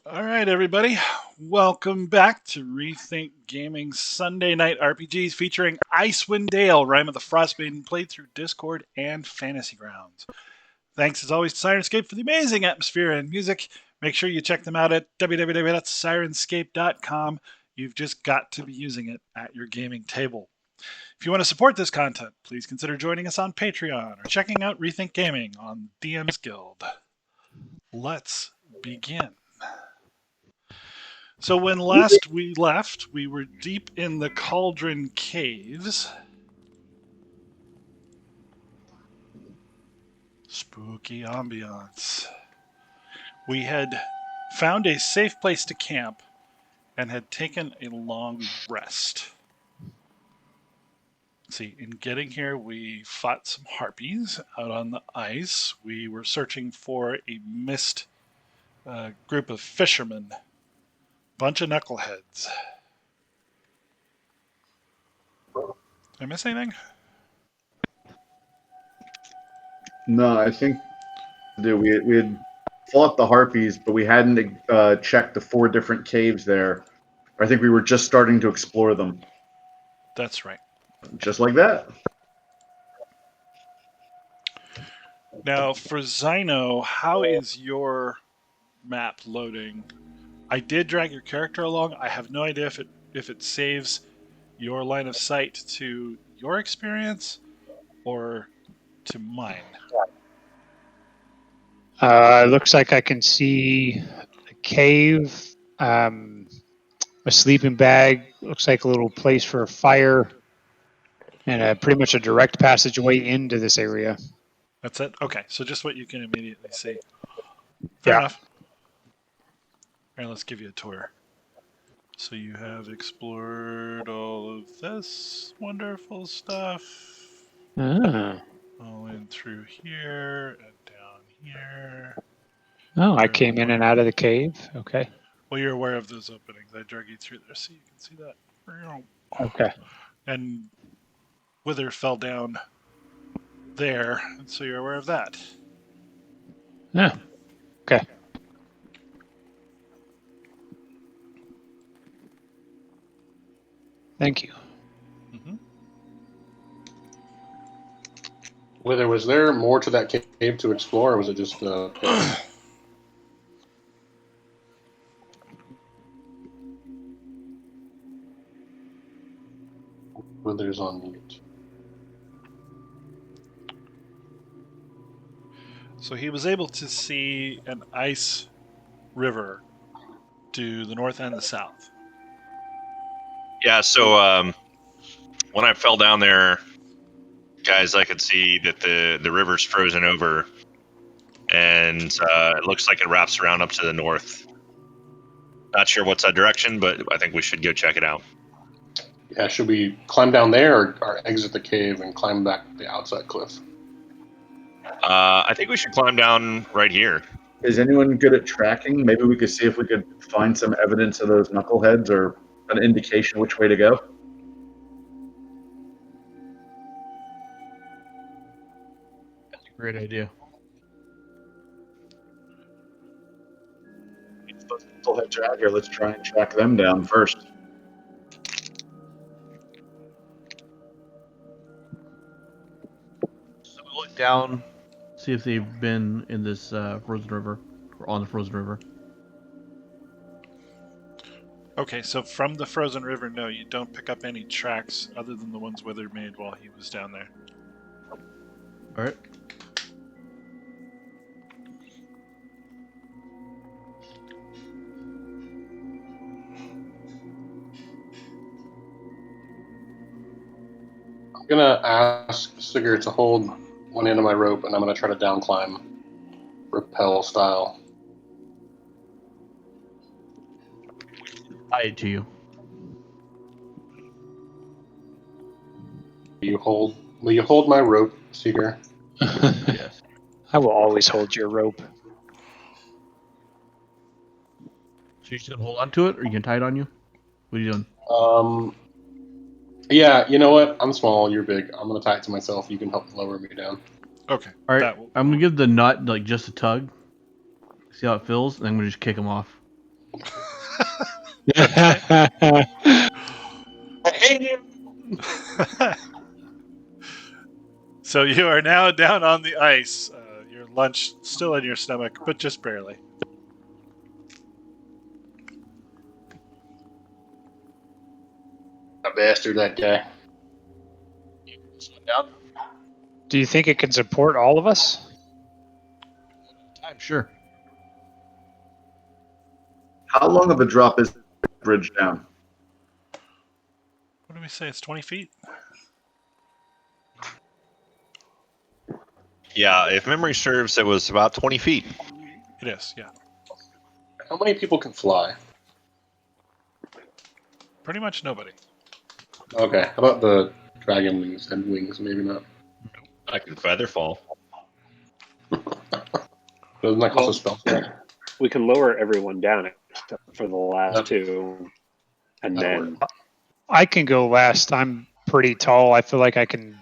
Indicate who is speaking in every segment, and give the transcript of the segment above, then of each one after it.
Speaker 1: All right, everybody. Welcome back to Rethink Gaming Sunday Night RPGs featuring Icewind Dale, Rime of the Frostmaiden, played through Discord and Fantasy Grounds. Thanks as always to Sirenscape for the amazing atmosphere and music. Make sure you check them out at www.sirenscape.com. You've just got to be using it at your gaming table. If you want to support this content, please consider joining us on Patreon or checking out Rethink Gaming on DM's Guild. Let's begin. So when last we left, we were deep in the Cauldron Caves. Spooky ambiance. We had found a safe place to camp and had taken a long rest. Let's see, in getting here, we fought some harpies out on the ice. We were searching for a missed group of fishermen. Bunch of knuckleheads. Did I miss anything?
Speaker 2: No, I think we had fought the harpies, but we hadn't checked the 4 different caves there. I think we were just starting to explore them.
Speaker 1: That's right.
Speaker 2: Just like that.
Speaker 1: Now, for Zyno, how is your map loading? I did drag your character along. I have no idea if it saves your line of sight to your experience or to mine.
Speaker 3: Looks like I can see a cave, a sleeping bag. Looks like a little place for a fire, and pretty much a direct passageway into this area.
Speaker 1: That's it? Okay, so just what you can immediately see. Fair enough. All right, let's give you a tour. So you have explored all of this wonderful stuff. All in through here and down here.
Speaker 3: Oh, I came in and out of the cave. Okay.
Speaker 1: Well, you're aware of those openings. I drug you through there so you can see that.
Speaker 3: Okay.
Speaker 1: And Wither fell down there, and so you're aware of that.
Speaker 3: Yeah. Okay. Thank you.
Speaker 1: Mm-hmm.
Speaker 4: Whether was there more to that cave to explore, or was it just Wither's on mute?
Speaker 1: So he was able to see an ice river to the north and the south.
Speaker 5: Yeah, so when I fell down there, guys, I could see that the river's frozen over, and it looks like it wraps around up to the north. Not sure what's that direction, but I think we should go check it out.
Speaker 4: Yeah, should we climb down there or exit the cave and climb back the outside cliff?
Speaker 5: I think we should climb down right here.
Speaker 2: Is anyone good at tracking? Maybe we could see if we could find some evidence of those knuckleheads or an indication which way to go.
Speaker 6: That's a great idea.
Speaker 2: Those knuckleheads are out here. Let's try and track them down first.
Speaker 6: So we look down, see if they've been in this frozen river, or on the frozen river.
Speaker 1: Okay, so from the frozen river, no, you don't pick up any tracks other than the ones Wither made while he was down there.
Speaker 6: All right.
Speaker 4: I'm gonna ask Sigurd to hold one end of my rope, and I'm gonna try to down climb, rappel style.
Speaker 6: Tie it to you.
Speaker 4: Will you hold my rope, Sigurd?
Speaker 6: Yes.
Speaker 3: I will always hold your rope.
Speaker 6: So you're just gonna hold on to it, or you can tie it on you? What are you doing?
Speaker 4: Yeah, you know what? I'm small, you're big. I'm gonna tie it to myself. You can help lower me down.
Speaker 1: Okay.
Speaker 6: All right. I'm gonna give the nut like just a tug. See how it feels, and I'm gonna just kick him off.
Speaker 1: So you are now down on the ice. Your lunch still in your stomach, but just barely.
Speaker 4: A bastard, that guy.
Speaker 6: Down.
Speaker 3: Do you think it can support all of us?
Speaker 6: I'm sure.
Speaker 2: How long of a drop is the bridge down?
Speaker 1: What do we say? It's 20 feet?
Speaker 5: Yeah, if memory serves, it was about 20 feet.
Speaker 1: It is, yeah.
Speaker 4: How many people can fly?
Speaker 1: Pretty much nobody.
Speaker 4: Okay, how about the dragon wings and wings? Maybe not.
Speaker 5: I can feather fall.
Speaker 4: Doesn't that cost a spell?
Speaker 7: We can lower everyone down except for the last
Speaker 4: Yep.
Speaker 7: two, and
Speaker 4: That'll
Speaker 7: then
Speaker 4: work.
Speaker 3: I can go last. I'm pretty tall. I feel like I can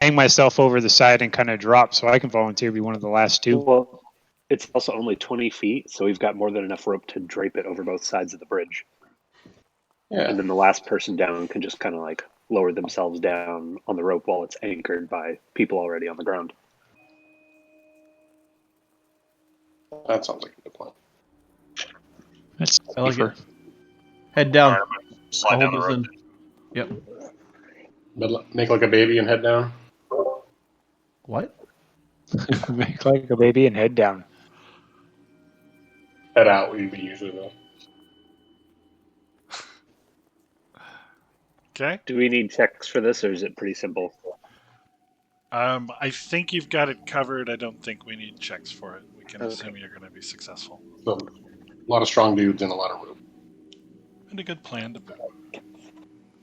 Speaker 3: hang myself over the side and kind of drop, so I can volunteer to be one of the last two.
Speaker 7: well, it's also only 20 feet, so we've got more than enough rope to drape it over both sides of the bridge.
Speaker 4: Yeah.
Speaker 7: And then the last person down can just kind of like lower themselves down on the rope while it's anchored by people already on the ground.
Speaker 4: That sounds like a good plan.
Speaker 3: That's
Speaker 6: I like
Speaker 3: safer.
Speaker 6: it. Head down.
Speaker 5: All right, I'm gonna slide
Speaker 6: I'll
Speaker 5: down the
Speaker 6: hold this
Speaker 5: rope.
Speaker 6: in. Yep.
Speaker 4: But make like a baby and head down.
Speaker 6: What?
Speaker 3: Make like a baby and head down.
Speaker 4: Head out would be usually though.
Speaker 1: Okay.
Speaker 7: Do we need checks for this, or is it pretty simple?
Speaker 1: I think you've got it covered. I don't think we need checks for it. We can
Speaker 7: Okay.
Speaker 1: assume you're going to be successful.
Speaker 4: So, a lot of strong dudes and a lot of rope.
Speaker 1: And a good plan to boot.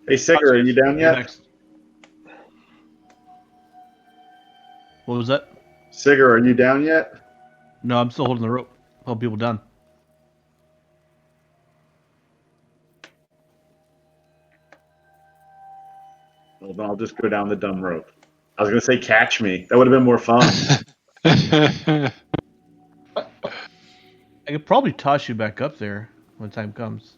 Speaker 2: Hey, Sigger, are you down
Speaker 6: You're
Speaker 2: yet?
Speaker 6: next. What was that?
Speaker 2: Sigger, are you down yet?
Speaker 6: No, I'm still holding the rope. Hold people down.
Speaker 2: Well, then I'll just go down the dumb rope. I was going to say catch me. That would have been more fun.
Speaker 6: I could probably toss you back up there when time comes.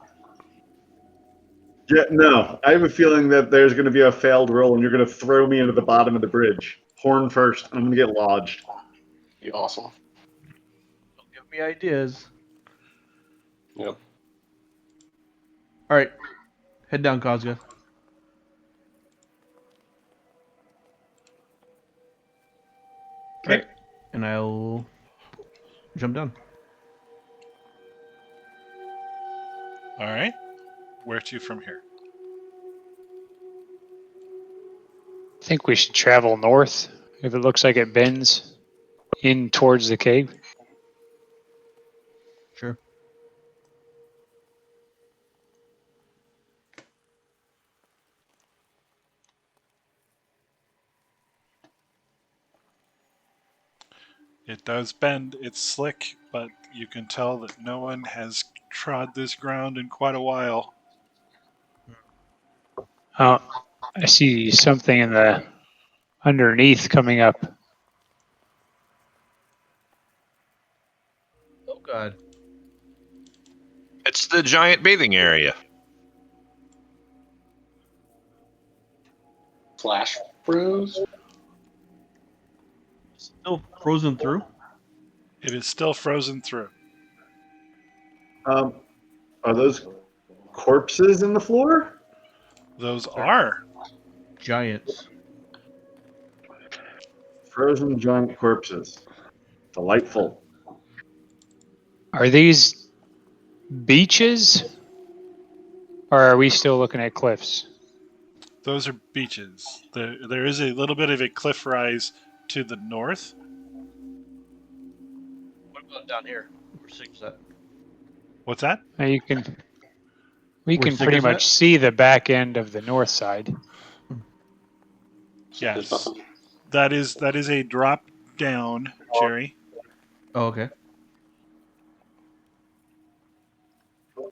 Speaker 2: Yeah, no, I have a feeling that there's going to be a failed roll and you're going to throw me into the bottom of the bridge. Horn first. I'm going to get lodged.
Speaker 4: Be awesome.
Speaker 6: Don't give me ideas.
Speaker 4: Yep.
Speaker 6: All right. Head down, Kozga.
Speaker 1: Okay.
Speaker 6: And I'll jump down.
Speaker 1: All right. Where to from here?
Speaker 3: I think we should travel north if it looks like it bends in towards the cave.
Speaker 6: Sure.
Speaker 1: It does bend. It's slick, but you can tell that no one has trod this ground in quite a while.
Speaker 3: I see something in the underneath coming up.
Speaker 6: Oh, God.
Speaker 5: It's the giant bathing area.
Speaker 4: Flash froze.
Speaker 6: Still frozen through?
Speaker 1: It is still frozen through.
Speaker 2: Are those corpses in the floor?
Speaker 1: Those are.
Speaker 6: Giants.
Speaker 2: Frozen giant corpses. Delightful.
Speaker 3: Are these beaches? Or are we still looking at cliffs?
Speaker 1: Those are beaches. There is a little bit of a cliff rise to the north.
Speaker 6: What about down here? Where Sig's at?
Speaker 1: What's that?
Speaker 3: Now we
Speaker 6: Where
Speaker 3: can pretty
Speaker 6: Sigur's
Speaker 3: much
Speaker 6: at?
Speaker 3: see the back end of the north side.
Speaker 4: There's
Speaker 1: Yes.
Speaker 4: nothing.
Speaker 1: That is a drop down, Jerry.
Speaker 6: Oh, okay.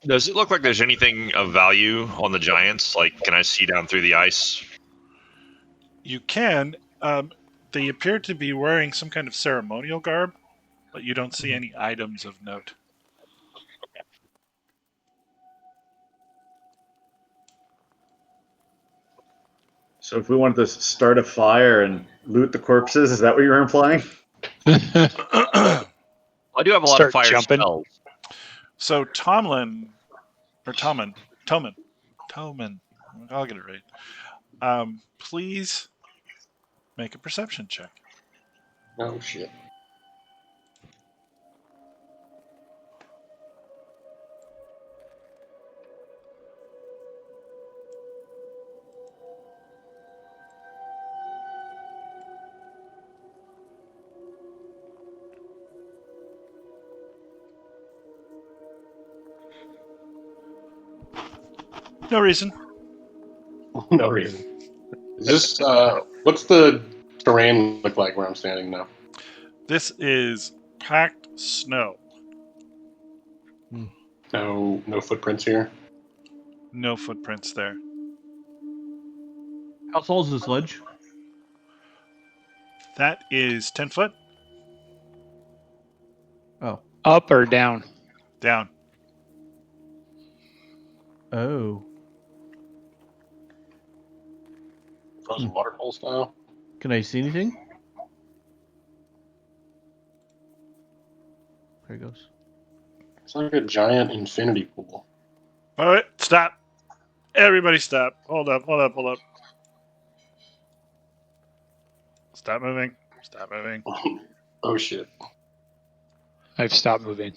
Speaker 5: Does it look like there's anything of value on the giants? Like, can I see down through the ice?
Speaker 1: You can. They appear to be wearing some kind of ceremonial garb, but you don't see any items of note.
Speaker 2: So if we wanted to start a fire and loot the corpses, is that what you're implying?
Speaker 5: I do have a lot of
Speaker 3: Start
Speaker 5: fire
Speaker 3: jumping.
Speaker 5: spells.
Speaker 1: So Tomlin, or Toman, I'll get it right. Please make a perception check.
Speaker 4: Oh shit.
Speaker 1: No reason.
Speaker 4: No reason. Is this what's the terrain look like where I'm standing now?
Speaker 1: This is packed snow.
Speaker 4: No footprints here.
Speaker 1: No footprints there.
Speaker 6: How tall is this ledge?
Speaker 1: That is 10 foot
Speaker 6: Oh.
Speaker 3: Up or down?
Speaker 1: down.
Speaker 6: Oh.
Speaker 4: Frozen waterfall style.
Speaker 6: Can I see anything? There it goes.
Speaker 4: It's like a giant infinity pool.
Speaker 1: All right, stop. Everybody stop. Hold up. Stop moving. Stop moving.
Speaker 4: Oh shit.
Speaker 3: I've stopped moving.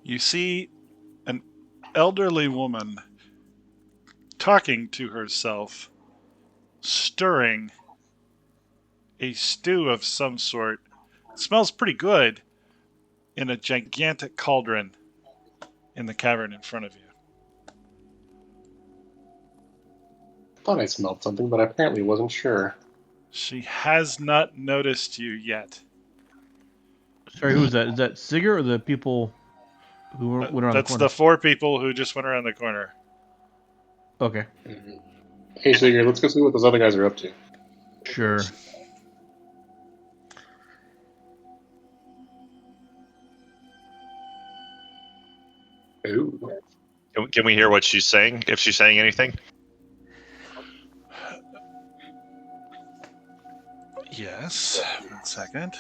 Speaker 1: You see an elderly woman talking to herself, stirring a stew of some sort. It smells pretty good in a gigantic cauldron in the cavern in front of you.
Speaker 4: Thought I smelled something, but I apparently wasn't sure.
Speaker 1: She has not noticed you yet.
Speaker 6: Sorry, who is that? Is that Sigurd or the people who went around the
Speaker 1: That's
Speaker 6: corner?
Speaker 1: the 4 people who just went around the corner.
Speaker 6: Okay,
Speaker 4: Hey Sigurd, let's go see what those other guys are up to.
Speaker 6: sure.
Speaker 4: Ooh.
Speaker 5: Can we hear what she's saying? If she's saying anything?
Speaker 1: Yes. 1 second.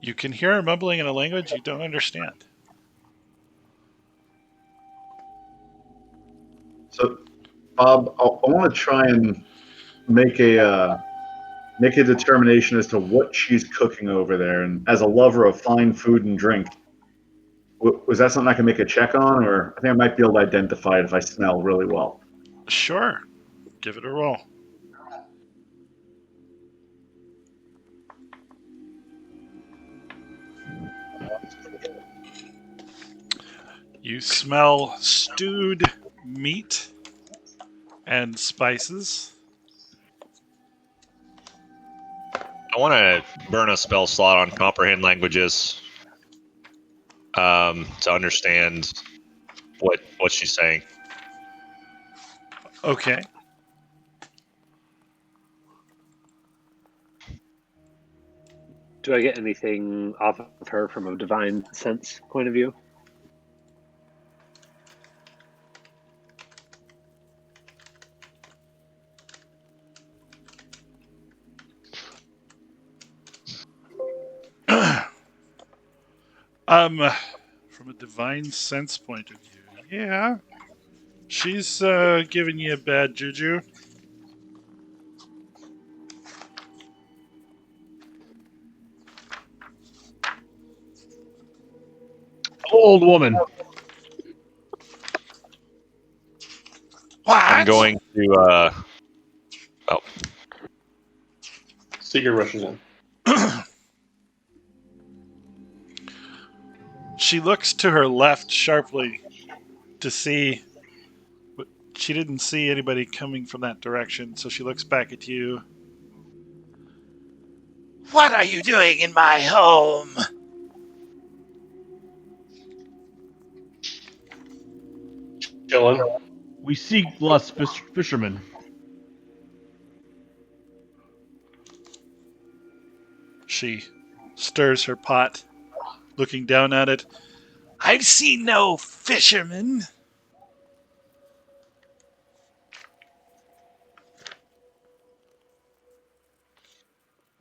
Speaker 1: You can hear her mumbling in a language you don't understand.
Speaker 2: So, Bob, I want to try and make a determination as to what she's cooking over there. And as a lover of fine food and drink, was that something I can make a check on, or I think I might be able to identify it if I smell really well.
Speaker 1: Sure. Give it a roll. You smell stewed meat and spices.
Speaker 5: I want to burn a spell slot on comprehend languages to understand what she's saying.
Speaker 1: Okay.
Speaker 7: Do I get anything off of her from a divine sense point of view?
Speaker 1: From a divine sense point of view, yeah. She's giving you a bad juju.
Speaker 6: Old woman.
Speaker 1: What?
Speaker 5: I'm going to.
Speaker 4: Sigurd rushes in.
Speaker 1: She looks to her left sharply to see what she didn't see anybody coming from that direction, so she looks back at you. What are you doing in my home?
Speaker 4: Chilling.
Speaker 6: We seek lost fishermen.
Speaker 1: She stirs her pot, looking down at it. I've seen no fishermen.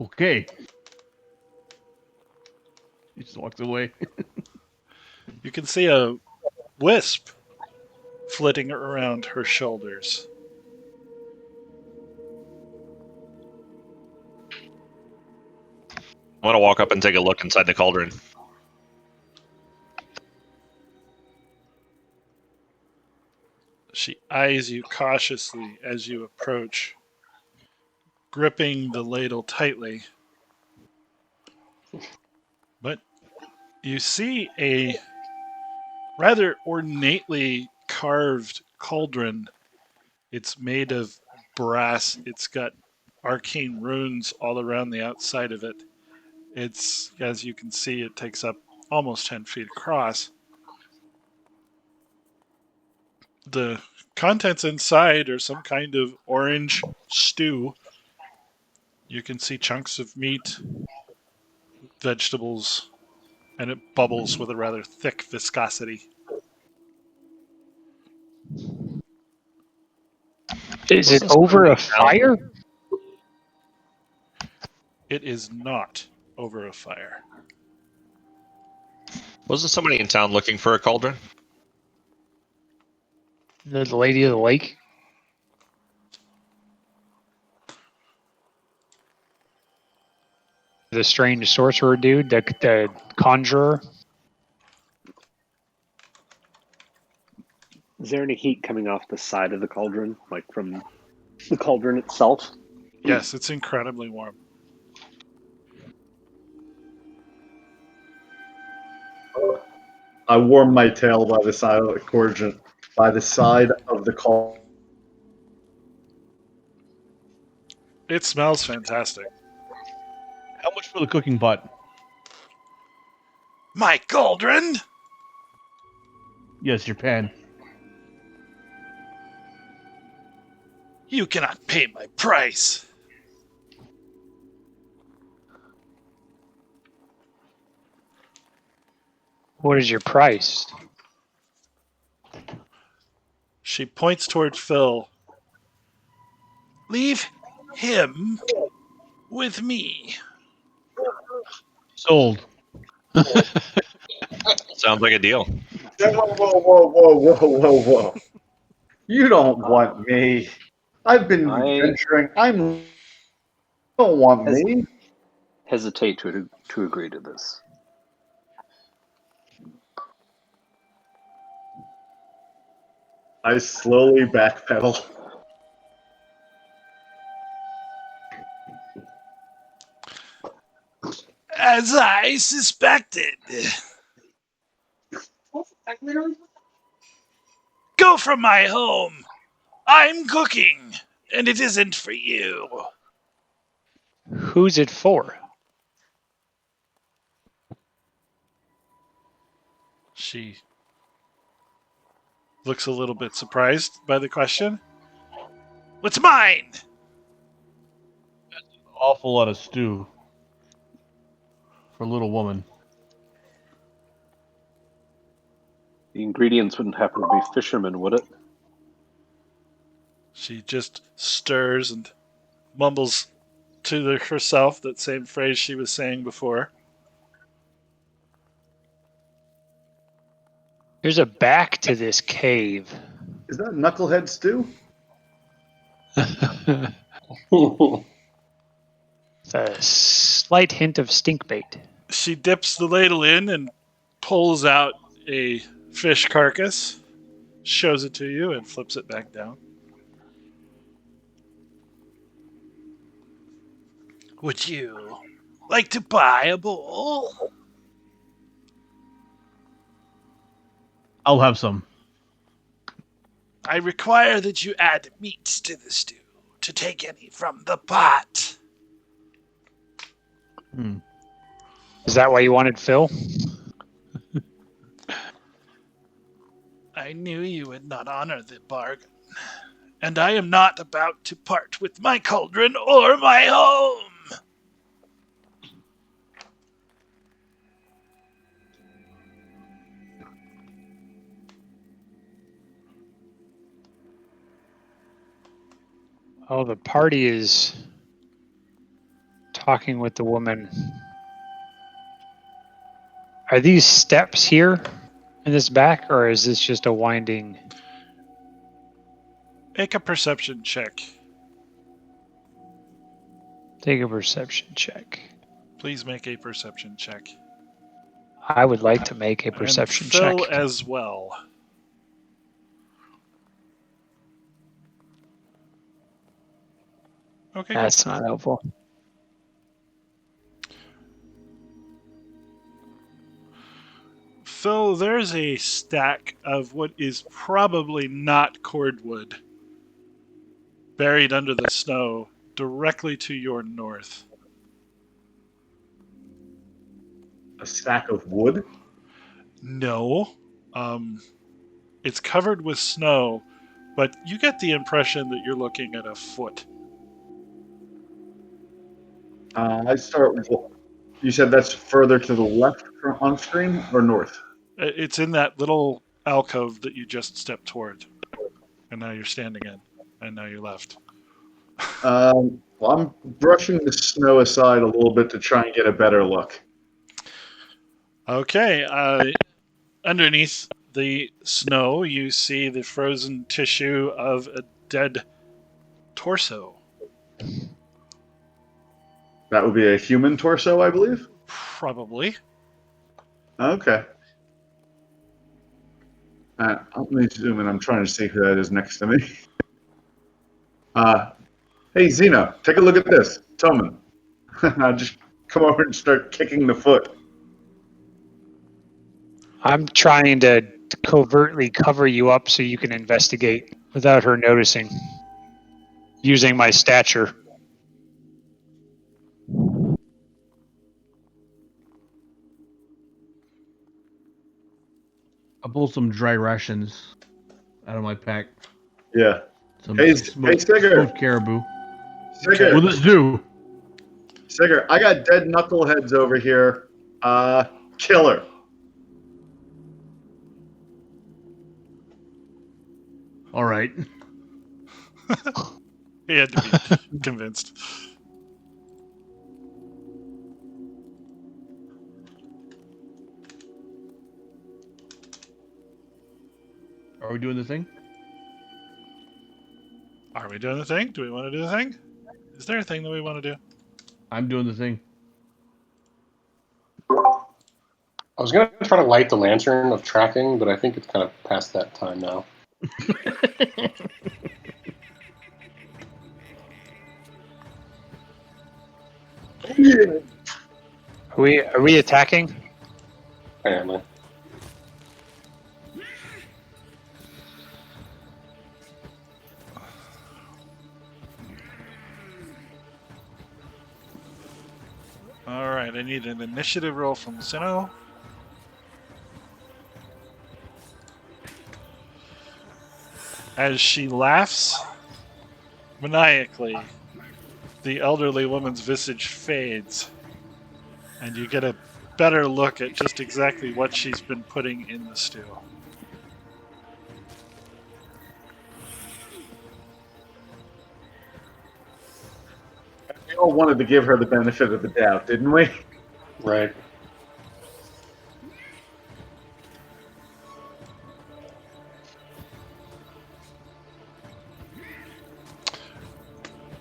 Speaker 6: Okay. He just walks away.
Speaker 1: You can see a wisp flitting around her shoulders.
Speaker 5: I want to walk up and take a look inside the cauldron.
Speaker 1: She eyes you cautiously as you approach, gripping the ladle tightly. But you see a rather ornately carved cauldron. It's made of brass. It's got arcane runes all around the outside of it. It's, as you can see, it takes up almost 10 feet across. The contents inside are some kind of orange stew. You can see chunks of meat, vegetables, and it bubbles with a rather thick viscosity.
Speaker 3: Is it over a fire?
Speaker 1: It is not over a fire.
Speaker 5: Wasn't somebody in town looking for a cauldron?
Speaker 3: The Lady of the Lake? The strange sorcerer dude, the conjurer?
Speaker 7: Is there any heat coming off the side of the cauldron, like from the cauldron itself?
Speaker 1: Yes, it's incredibly warm.
Speaker 2: I warm my tail by the side of the cauldron, by the side of the cauldron.
Speaker 1: It smells fantastic.
Speaker 6: How much for the cooking pot?
Speaker 1: My cauldron?
Speaker 6: Yes, your pan.
Speaker 1: You cannot pay my price.
Speaker 3: What is your price?
Speaker 1: She points toward Phil. Leave him with me.
Speaker 6: Sold.
Speaker 5: Sounds like a deal.
Speaker 2: Whoa. You don't want me. I've been venturing. You don't want me.
Speaker 7: Hesitate to agree to this.
Speaker 2: I slowly backpedal.
Speaker 1: As I suspected. Go from my home. I'm cooking, and it isn't for you.
Speaker 3: Who's it for?
Speaker 1: She looks a little bit surprised by the question. What's mine?
Speaker 6: Awful lot of stew. For a little woman.
Speaker 7: The ingredients wouldn't happen to be fishermen, would it?
Speaker 1: She just stirs and mumbles to herself that same phrase she was saying before.
Speaker 3: There's a back to this cave.
Speaker 2: Is that knucklehead stew?
Speaker 3: A slight hint of stink bait.
Speaker 1: She dips the ladle in and pulls out a fish carcass, shows it to you, and flips it back down. Would you like to buy a bowl?
Speaker 6: I'll have some.
Speaker 1: I require that you add meat to the stew to take any from the pot.
Speaker 3: Is that why you wanted Phil?
Speaker 1: I knew you would not honor the bargain, and I am not about to part with my cauldron or my home.
Speaker 3: Oh, the party is talking with the woman. Are these steps here in this back, or is this just a winding?
Speaker 1: Make a perception check.
Speaker 3: Take a perception check.
Speaker 1: Please make a perception check.
Speaker 3: I would like to make a perception
Speaker 1: and Phil
Speaker 3: check.
Speaker 1: as well. Okay,
Speaker 3: That's not helpful.
Speaker 1: Phil, there's a stack of what is probably not cordwood buried under the snow directly to your north.
Speaker 2: A stack of wood?
Speaker 1: No. It's covered with snow, but you get the impression that you're looking at a foot.
Speaker 2: I start with. You said that's further to the left on screen or north?
Speaker 1: It's in that little alcove that you just stepped toward, and now you're standing in, and now you're left.
Speaker 2: Well, I'm brushing the snow aside a little bit to try and get a better look.
Speaker 1: Okay, underneath the snow, you see the frozen tissue of a dead torso.
Speaker 2: That would be a human torso, I believe?
Speaker 1: Probably.
Speaker 2: Okay. Let me zoom in. I'm trying to see who that is next to me. Hey, Zeno, take a look at this. Toman. Just come over and start kicking the foot.
Speaker 3: I'm trying to covertly cover you up so you can investigate without her noticing, using my stature.
Speaker 6: I pulled some dry rations out of my pack.
Speaker 2: Yeah.
Speaker 6: Some
Speaker 2: Hey,
Speaker 6: smoked
Speaker 2: Sigurd.
Speaker 6: caribou.
Speaker 2: Sigurd,
Speaker 6: What does this do?
Speaker 2: Sigurd, I got dead knuckleheads over here. Killer.
Speaker 6: All right.
Speaker 1: He had to be convinced.
Speaker 6: Are we doing the thing?
Speaker 1: Are we doing the thing? Do we want to do the thing? Is there a thing that we want to do?
Speaker 6: I'm doing the thing.
Speaker 4: I was going to try to light the lantern of tracking, but I think it's kind of past that time now.
Speaker 3: Are we attacking?
Speaker 4: Apparently.
Speaker 1: Alright, I need an initiative roll from Zeno. As she laughs maniacally, the elderly woman's visage fades, and you get a better look at just exactly what she's been putting in the stew.
Speaker 2: We all wanted to give her the benefit of the doubt, didn't we?
Speaker 4: Right.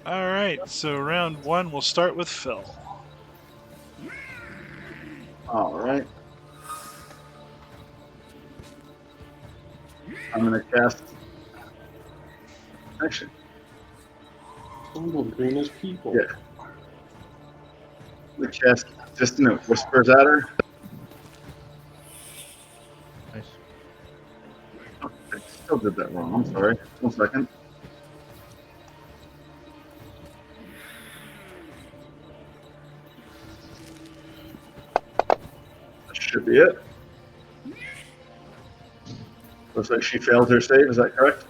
Speaker 1: Alright, so round one, we'll start with Phil.
Speaker 2: All right. I'm going to cast. Actually,
Speaker 4: Ooh, green is people.
Speaker 2: Yeah. I'm going to cast Dissonant Whispers at her.
Speaker 6: Nice.
Speaker 2: Oh, thanks. still did that wrong. I'm sorry. 1 second. That should be it. Looks like she failed her save. Is that correct?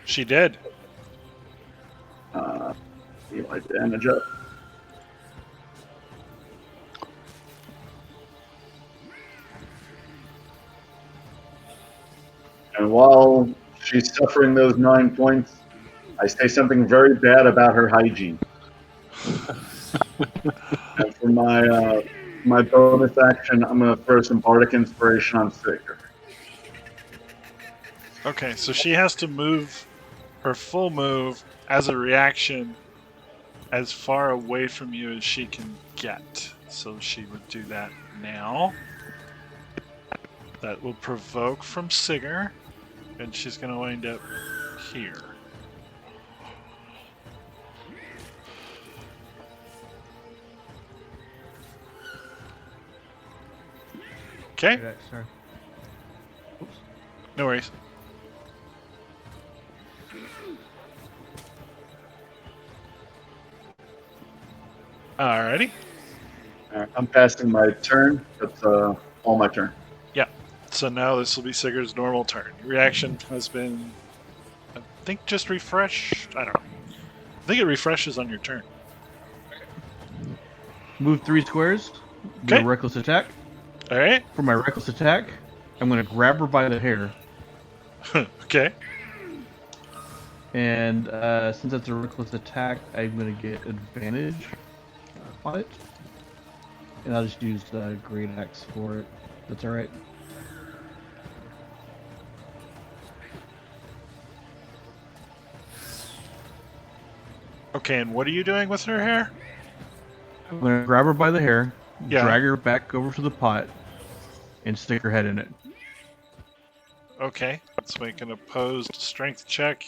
Speaker 1: She did.
Speaker 2: Get my damage up. And while she's suffering those 9 points, I say something very bad about her hygiene. And for my bonus action, I'm going to throw some bardic inspiration on Sigurd.
Speaker 1: Okay, so she has to move her full move as a reaction as far away from you as she can get. So she would do that now. That will provoke from Sigurd, and she's going to wind up here. Okay,
Speaker 6: Sorry.
Speaker 1: no worries. Alrighty.
Speaker 2: All right, I'm passing my turn. That's all my turn.
Speaker 1: So now this will be Sigurd's normal turn. Reaction has been, I think, just refreshed. I don't know. I think it refreshes on your turn.
Speaker 6: Move 3 squares. Do
Speaker 1: Okay.
Speaker 6: a reckless attack.
Speaker 1: All right.
Speaker 6: For my reckless attack, I'm going to grab her by the hair.
Speaker 1: Okay.
Speaker 6: And since that's a reckless attack, I'm going to get advantage on it. And I'll just use the great axe for it. That's alright.
Speaker 1: Okay, and what are you doing with her hair?
Speaker 6: I'm going to grab her by the hair,
Speaker 1: Yeah.
Speaker 6: drag her back over to the pot, and stick her head in it.
Speaker 1: Okay, let's make an opposed strength check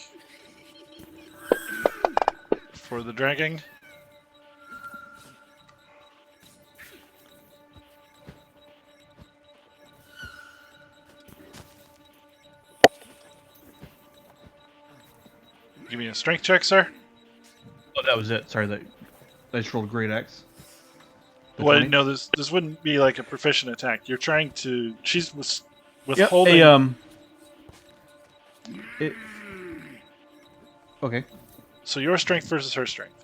Speaker 1: for the dragging. Give me a strength check, sir.
Speaker 6: Oh, that was it. Sorry, I just rolled a great axe. The
Speaker 1: Well,
Speaker 6: 20?
Speaker 1: no, this wouldn't be like a proficient attack. You're trying to. She's
Speaker 6: Yep,
Speaker 1: withholding.
Speaker 6: Okay.
Speaker 1: So your strength versus her strength.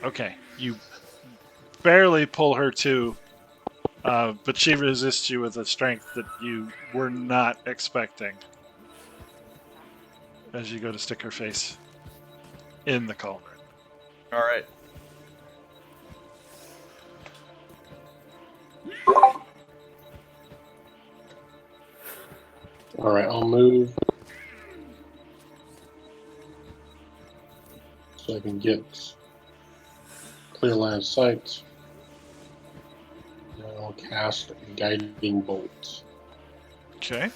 Speaker 1: Okay, you barely pull her to, but she resists you with a strength that you were not expecting. As you go to stick her face in the cauldron.
Speaker 6: All right.
Speaker 4: All right, I'll move so I can get clear line of sight. And I'll cast Guiding Bolt.
Speaker 1: Okay.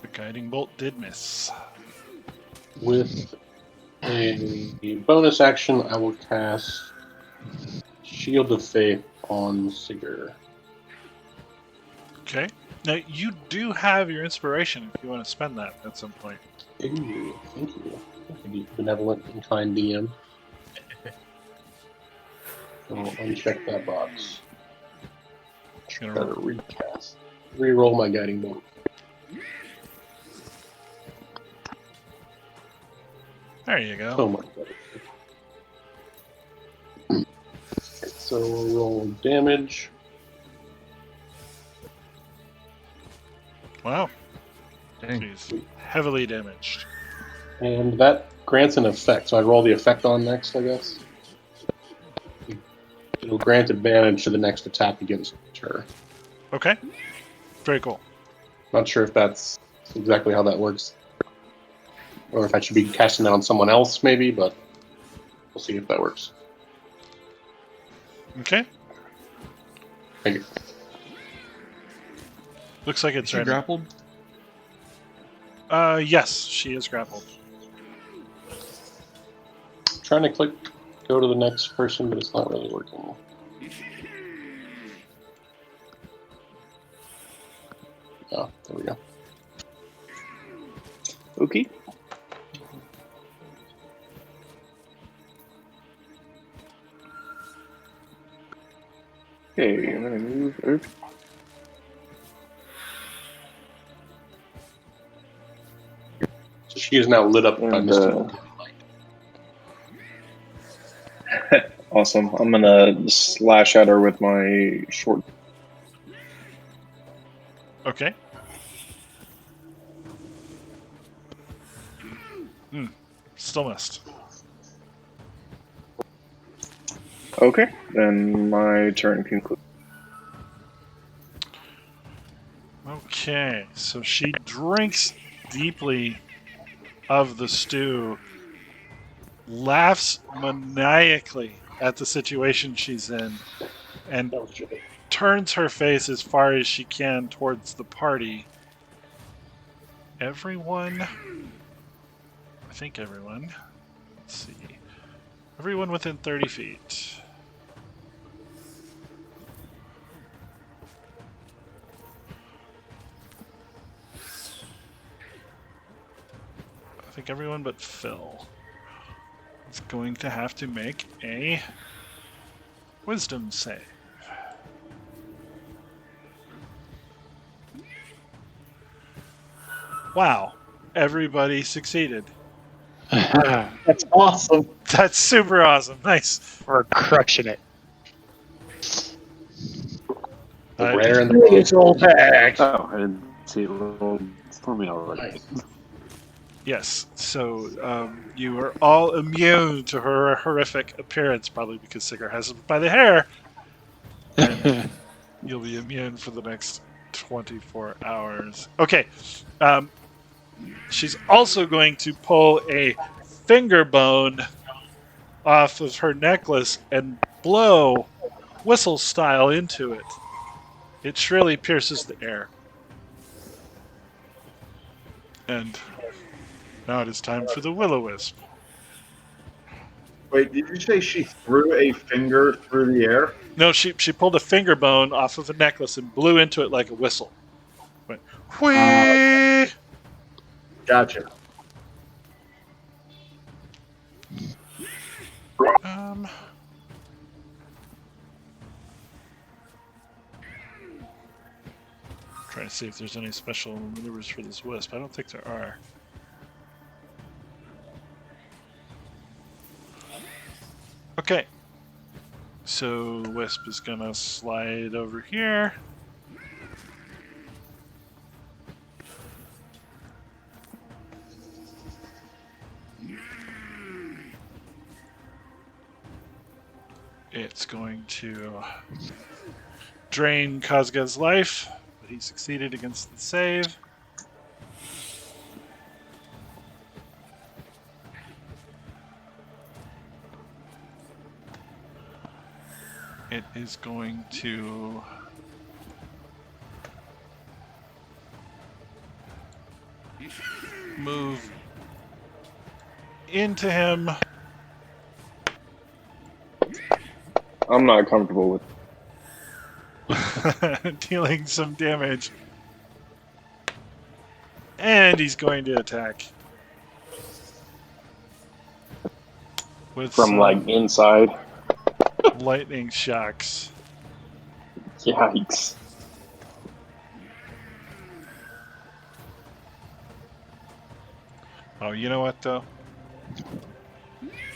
Speaker 1: The guiding bolt did miss.
Speaker 4: With a bonus action, I will cast Shield of Faith on Sigurd.
Speaker 1: Okay. Now you do have your inspiration if you want to spend that at some point.
Speaker 4: Ooh, thank you. Be benevolent and kind DM. So I'll uncheck that box.
Speaker 1: You're
Speaker 4: Try
Speaker 1: gonna
Speaker 4: to recast. Reroll my Guiding Bolt.
Speaker 1: There you go.
Speaker 4: So much better. So we'll roll damage.
Speaker 1: Wow.
Speaker 6: Dang.
Speaker 1: She's heavily damaged.
Speaker 4: And that grants an effect. So I roll the effect on next, I guess. It'll grant advantage to the next attack against her.
Speaker 1: Okay. Very cool.
Speaker 4: Not sure if that's exactly how that works. Or if I should be casting that on someone else, maybe, but we'll see if that works.
Speaker 1: Okay.
Speaker 4: Thank you.
Speaker 1: Looks like
Speaker 6: Is
Speaker 1: it's
Speaker 6: she
Speaker 1: ready.
Speaker 6: grappled?
Speaker 1: Yes, she is grappled.
Speaker 4: Trying to go to the next person, but it's not really working. Yeah, there we go.
Speaker 7: Okay. Okay, I'm gonna move over.
Speaker 4: So she is now lit up by
Speaker 7: And,
Speaker 4: mystical light.
Speaker 7: Awesome. I'm gonna slash at her with my short.
Speaker 1: Okay. Still missed.
Speaker 7: Okay, then my turn concludes.
Speaker 1: Okay, so she drinks deeply of the stew, laughs maniacally at the situation she's in, and turns her face as far as she can towards the party. Everyone, I think everyone, let's see, everyone within 30 feet. I think everyone but Phil is going to have to make a wisdom save. Wow, everybody succeeded.
Speaker 2: That's awesome.
Speaker 1: That's super awesome. Nice.
Speaker 3: We're crushing it.
Speaker 4: The rare and the
Speaker 2: It's all back.
Speaker 7: Oh, I didn't see it rolled for me already.
Speaker 4: nice.
Speaker 1: Yes. So you are all immune to her horrific appearance, probably because Sigurd has it by the hair. And you'll be immune for the next 24 hours. Okay. She's also going to pull a finger bone off of her necklace and blow whistle style into it. It shrilly pierces the air. And now it is time for the will-o-wisp.
Speaker 2: Wait, did you say she threw a finger through the air?
Speaker 1: No, she pulled a finger bone off of a necklace and blew into it like a whistle. Went whee!
Speaker 2: Gotcha.
Speaker 1: Trying to see if there's any special maneuvers for this wisp. I don't think there are. Okay. So wisp is gonna slide over here. It's going to drain Kazga's life, but he succeeded against the save. It is going to move into him.
Speaker 7: I'm not comfortable with.
Speaker 1: Dealing some damage. And he's going to attack. With
Speaker 7: From
Speaker 1: some
Speaker 7: like inside.
Speaker 1: lightning shocks.
Speaker 7: Yikes.
Speaker 1: Oh, you know what though?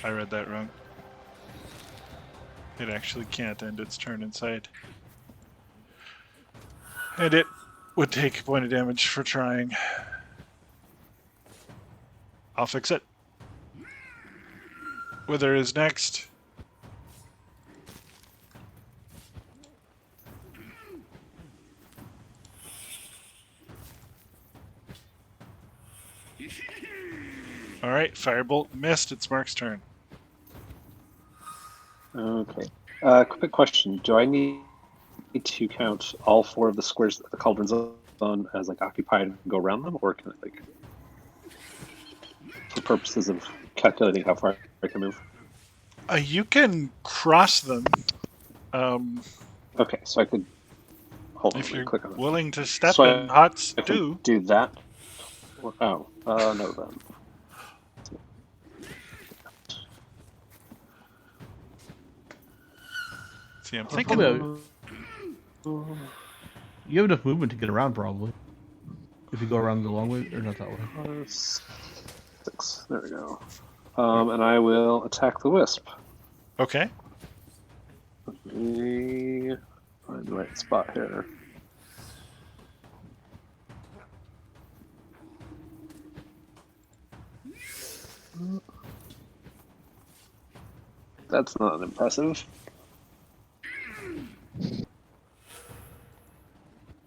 Speaker 1: I read that wrong. It actually can't end its turn inside. And it would take a point of damage for trying. I'll fix it. Wither is next. Alright, Firebolt missed. It's Mark's turn.
Speaker 7: Okay. Quick question: do I need to count all 4 of the squares that the cauldron's on as like occupied and go around them, or can I like, for purposes of calculating how far I can move?
Speaker 1: You can cross them
Speaker 7: Okay, so I could hold on.
Speaker 1: if
Speaker 7: Let me
Speaker 1: you're
Speaker 7: click on it.
Speaker 1: willing to step
Speaker 7: So
Speaker 1: in hot
Speaker 7: I can
Speaker 1: stew.
Speaker 7: do that. Or, no then.
Speaker 1: See, I'm
Speaker 6: Probably
Speaker 1: thinking.
Speaker 6: you have enough movement to get around, probably. If you go around the long way, or not that way.
Speaker 7: 6. There we go. And I will attack the wisp.
Speaker 1: Okay.
Speaker 7: Let me find the right spot here. That's not impressive.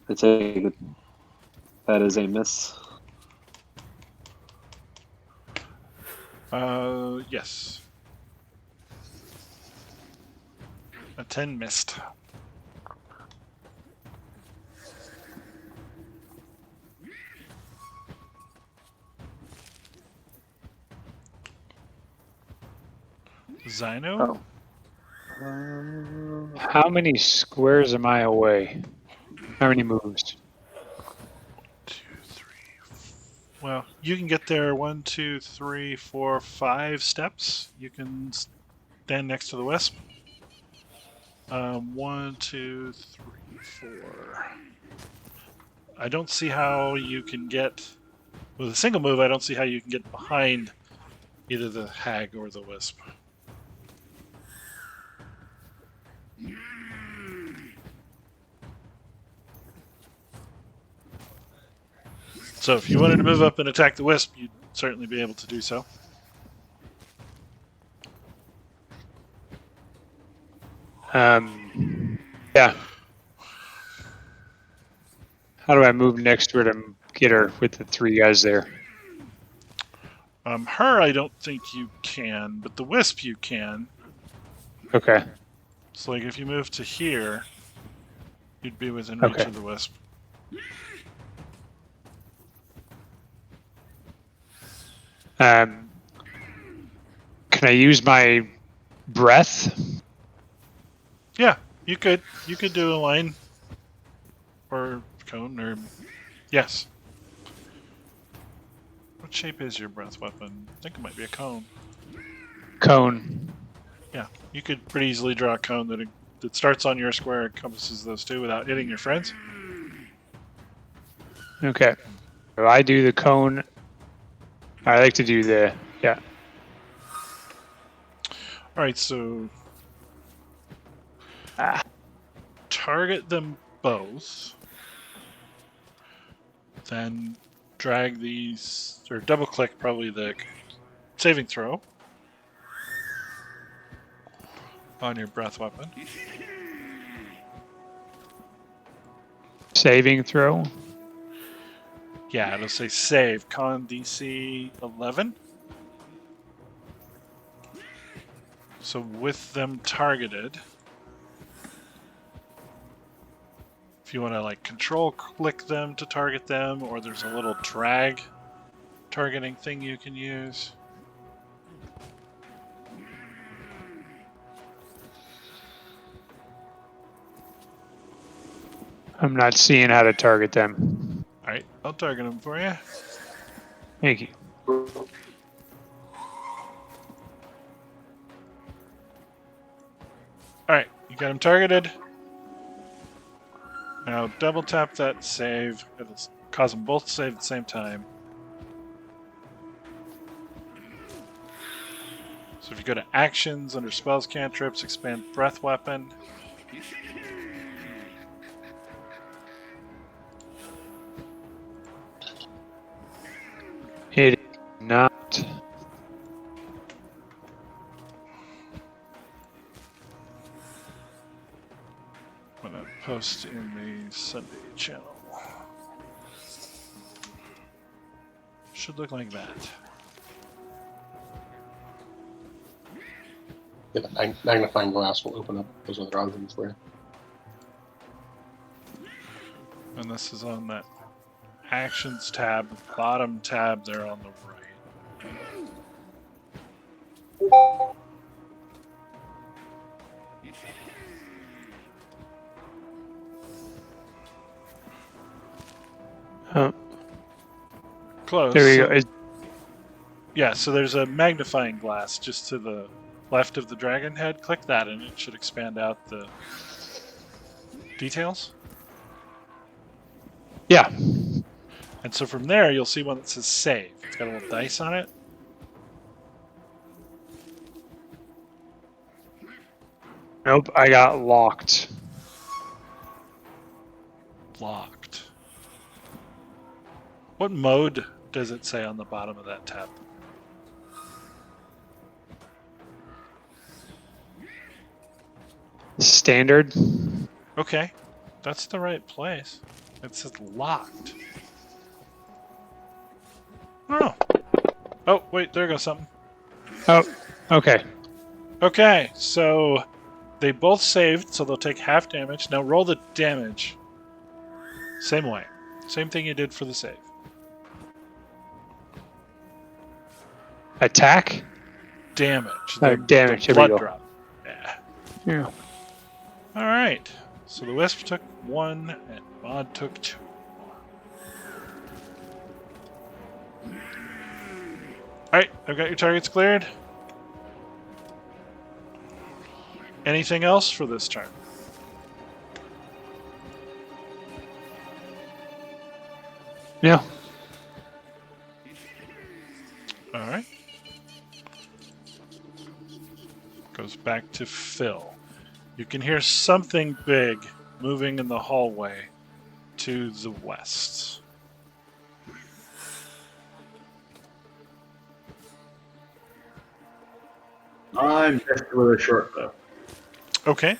Speaker 7: I take it that is a miss.
Speaker 1: Yes. A 10 missed. Zyno?
Speaker 7: Oh.
Speaker 3: How many squares am I away? How many moves?
Speaker 1: 2, 3. Well, you can get there 1, 2, 3, 4, 5 steps. You can stand next to the wisp. 1, 2, 3, 4. I don't see how you can get with a single move. I don't see how you can get behind either the hag or the wisp. So if you wanted to move up and attack the wisp, you'd certainly be able to do so.
Speaker 3: Yeah. How do I move next to her to get her with the 3 guys there?
Speaker 1: Her, I don't think you can, but the wisp you can.
Speaker 3: Okay.
Speaker 1: So, like, if you move to here, you'd be within reach
Speaker 3: Okay.
Speaker 1: of the wisp.
Speaker 3: Can I use my breath?
Speaker 1: Yeah, you could. You could do a line or cone or yes. What shape is your breath weapon? I think it might be a cone.
Speaker 3: Cone.
Speaker 1: Yeah, you could pretty easily draw a cone that starts on your square, encompasses those 2 without hitting your friends.
Speaker 3: Okay. So I do the cone. I like to do the, yeah.
Speaker 1: All right, so
Speaker 3: Ah.
Speaker 1: target them both. Then drag these, or double click probably the saving throw on your breath weapon.
Speaker 3: Saving throw.
Speaker 1: Yeah, it'll say save con DC 11. So with them targeted, if you want to like control click them to target them, or there's a little drag targeting thing you can use.
Speaker 3: I'm not seeing how to target them.
Speaker 1: All right, I'll target them for you.
Speaker 3: Thank you.
Speaker 1: All right, you got them targeted. Now double tap that save. It'll cause them both to save at the same time. So if you go to actions under spells, cantrips, expand breath weapon.
Speaker 3: It is not.
Speaker 1: I'm gonna post in the Sunday channel. Should look like that.
Speaker 4: Yeah, the magnifying glass will open up those other objects for you.
Speaker 1: And this is on that actions tab, bottom tab there on the right.
Speaker 3: Oh,
Speaker 1: Close.
Speaker 3: there we
Speaker 1: So-
Speaker 3: go.
Speaker 1: Yeah, so there's a magnifying glass just to the left of the dragon head. Click that and it should expand out the details.
Speaker 3: Yeah.
Speaker 1: And so from there, you'll see one that says save. It's got a little dice on it.
Speaker 3: Nope, I got locked.
Speaker 1: Locked. What mode does it say on the bottom of that tab?
Speaker 3: Standard.
Speaker 1: Okay, that's the right place. It says locked. Oh. Oh, wait, there goes something.
Speaker 3: Oh, okay.
Speaker 1: Okay, so they both saved, so they'll take half damage. Now roll the damage. Same way. Same thing you did for the save.
Speaker 3: Attack?
Speaker 1: Damage.
Speaker 3: Oh, damage. Here we
Speaker 1: Blood
Speaker 3: go.
Speaker 1: drop. Yeah.
Speaker 3: Yeah.
Speaker 1: Alright. So the Wisp took 1 and Mod took 2. Alright, I've got your targets cleared. Anything else for this turn?
Speaker 3: Yeah.
Speaker 1: Alright. Goes back to Phil. You can hear something big moving in the hallway to the west.
Speaker 2: I'm just with a short bow.
Speaker 1: Okay.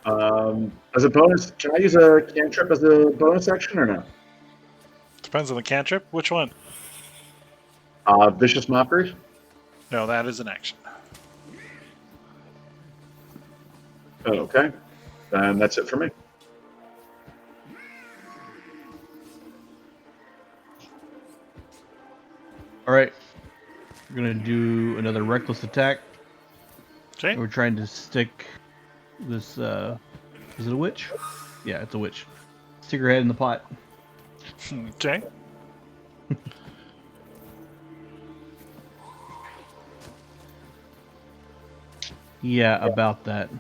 Speaker 2: As a bonus, can I use a cantrip as a bonus action or no?
Speaker 1: Depends on the cantrip. Which one?
Speaker 2: Vicious Mockery?
Speaker 1: No, that is an action.
Speaker 2: Oh, okay. Then that's it for me.
Speaker 6: All right. We're gonna do another reckless attack.
Speaker 1: Okay.
Speaker 6: We're trying to stick this. Is it a witch? Yeah, it's a witch. Stick her head in the pot.
Speaker 1: Okay.
Speaker 6: Yeah, about that.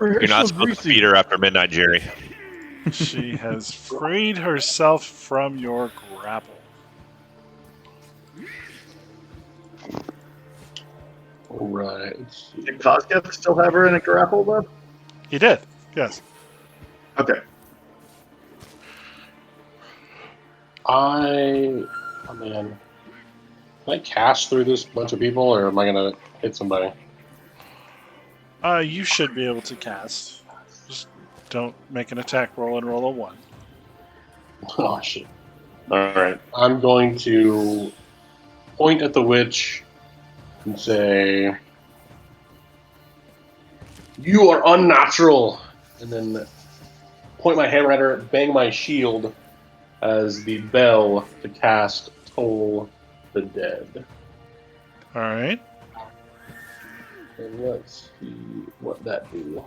Speaker 5: You're not supposed to feed her after midnight, Jerry.
Speaker 1: She has freed herself from your grapple.
Speaker 4: All right. Let's see.
Speaker 2: Did Kozgeth still have her in a grapple, though?
Speaker 1: He did. Yes.
Speaker 2: Okay.
Speaker 4: Oh man. Can I cast through this bunch of people, or am I gonna hit somebody?
Speaker 1: You should be able to cast. Just don't make an attack roll and roll a 1.
Speaker 4: Oh shit! All right, I'm going to point at the witch and say, "You are unnatural," and then point my hammer at her, bang my shield as the bell to cast Toll the Dead.
Speaker 1: All right.
Speaker 4: And let's see what that do.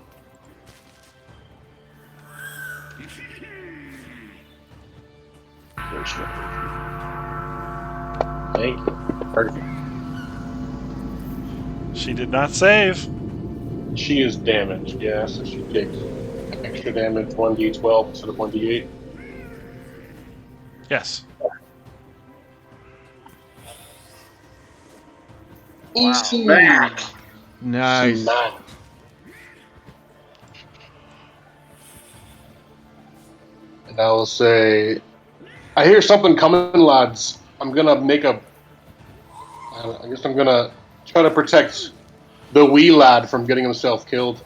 Speaker 4: Thank you. Perfect.
Speaker 1: She did not save.
Speaker 4: She is damaged, yeah, so she takes extra damage 1d12 instead of 1d8.
Speaker 1: Yes.
Speaker 4: Smack!
Speaker 6: Nice.
Speaker 4: Smack. And I will say, I hear something coming, lads. I'm gonna make a. I guess I'm gonna try to protect the wee lad from getting himself killed.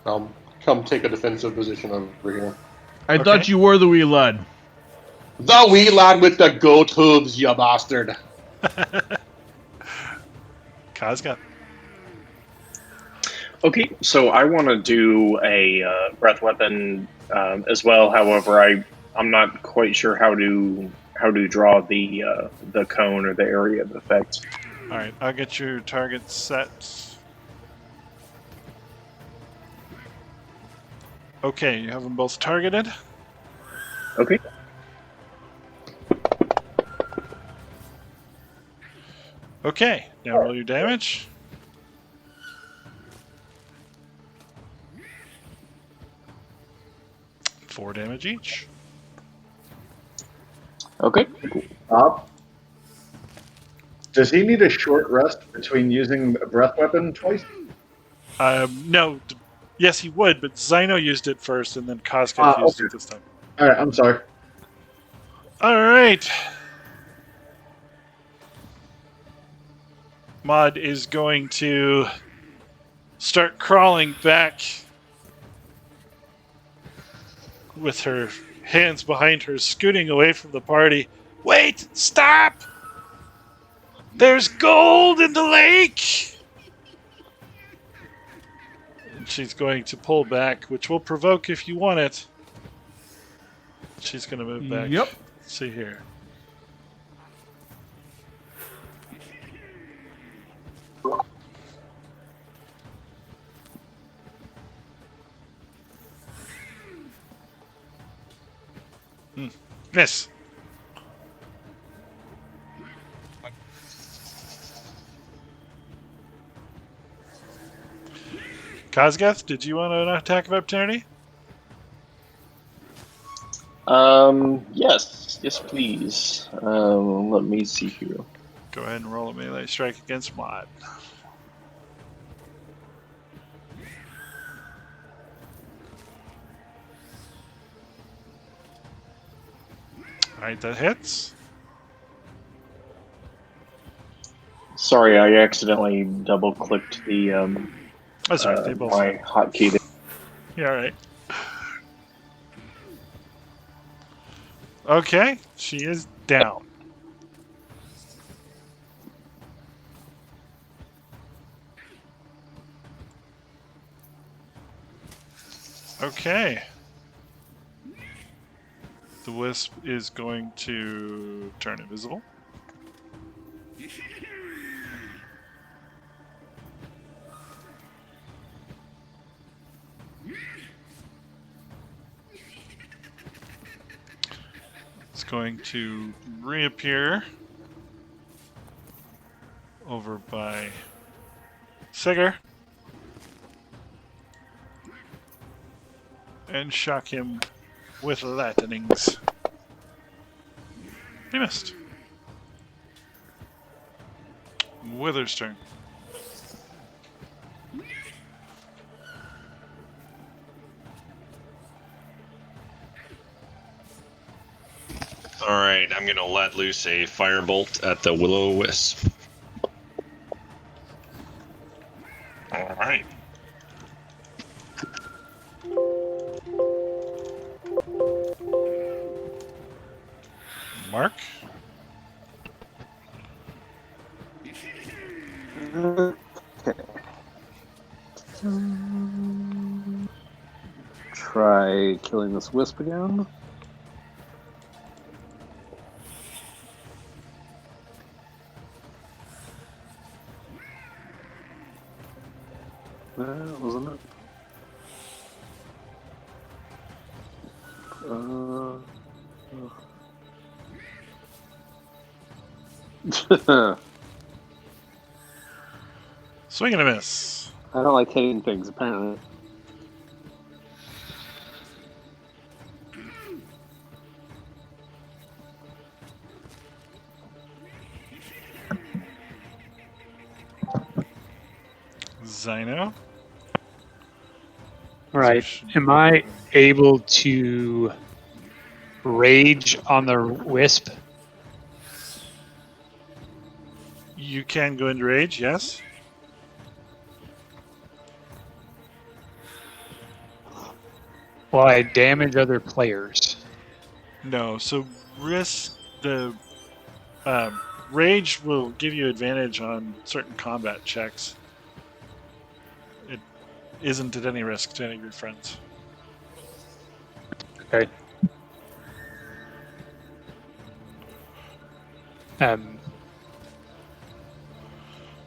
Speaker 4: I'll come take a defensive position over here.
Speaker 6: I thought you were the wee lad.
Speaker 4: The wee lad with the goat hooves, you bastard.
Speaker 1: Kazga.
Speaker 7: Okay, so I want to do a breath weapon as well. However, I'm not quite sure how to draw the cone or the area of effect.
Speaker 1: All right, I'll get your target set. Okay, you have them both targeted.
Speaker 7: Okay.
Speaker 1: Okay, now roll your damage. Four damage each.
Speaker 7: Okay.
Speaker 2: Bob, does he need a short rest between using a breath weapon twice?
Speaker 1: No. Yes, he would, but Zyno used it first, and then Kazka used
Speaker 2: Okay.
Speaker 1: it this time.
Speaker 2: All right, I'm sorry.
Speaker 1: All right. Maud is going to start crawling back with her hands behind her, scooting away from the party. Wait! Stop! There's gold in the lake! And she's going to pull back, which will provoke if you want it. She's going to move back.
Speaker 6: Yep.
Speaker 1: Let's see here. Miss. Kazgath, did you want an attack of opportunity?
Speaker 7: Yes, please. Let me see here.
Speaker 1: Go ahead and roll a melee strike against Maud. Alright, that hits.
Speaker 7: Sorry, I accidentally double clicked the
Speaker 1: That's right, they both.
Speaker 7: my hotkey.
Speaker 1: Yeah, alright. Okay, she is down. Okay. The wisp is going to turn invisible. It's going to reappear over by Sigger and shock him with lightnings. He missed. Wither's turn.
Speaker 5: All right, I'm gonna let loose a firebolt at the will-o-wisp. All right.
Speaker 1: Mark?
Speaker 7: Try killing this wisp again. Wasn't it?
Speaker 1: Swing and a miss.
Speaker 7: I don't like hitting things, apparently.
Speaker 1: Zyno?
Speaker 3: All right. Am I able to rage on the wisp?
Speaker 1: You can go into rage, yes?
Speaker 3: Will I damage other players?
Speaker 1: No, so risk the rage will give you advantage on certain combat checks. It isn't at any risk to any of your friends.
Speaker 3: Okay.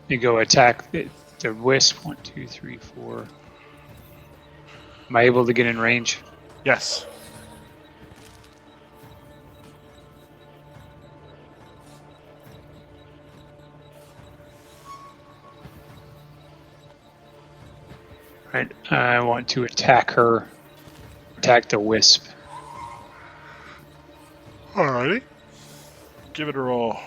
Speaker 3: You go attack the wisp. 1, 2, 3, 4. Am I able to get in range?
Speaker 1: Yes.
Speaker 3: Right. I want to attack her. Attack the wisp.
Speaker 1: Alrighty. Give it a roll.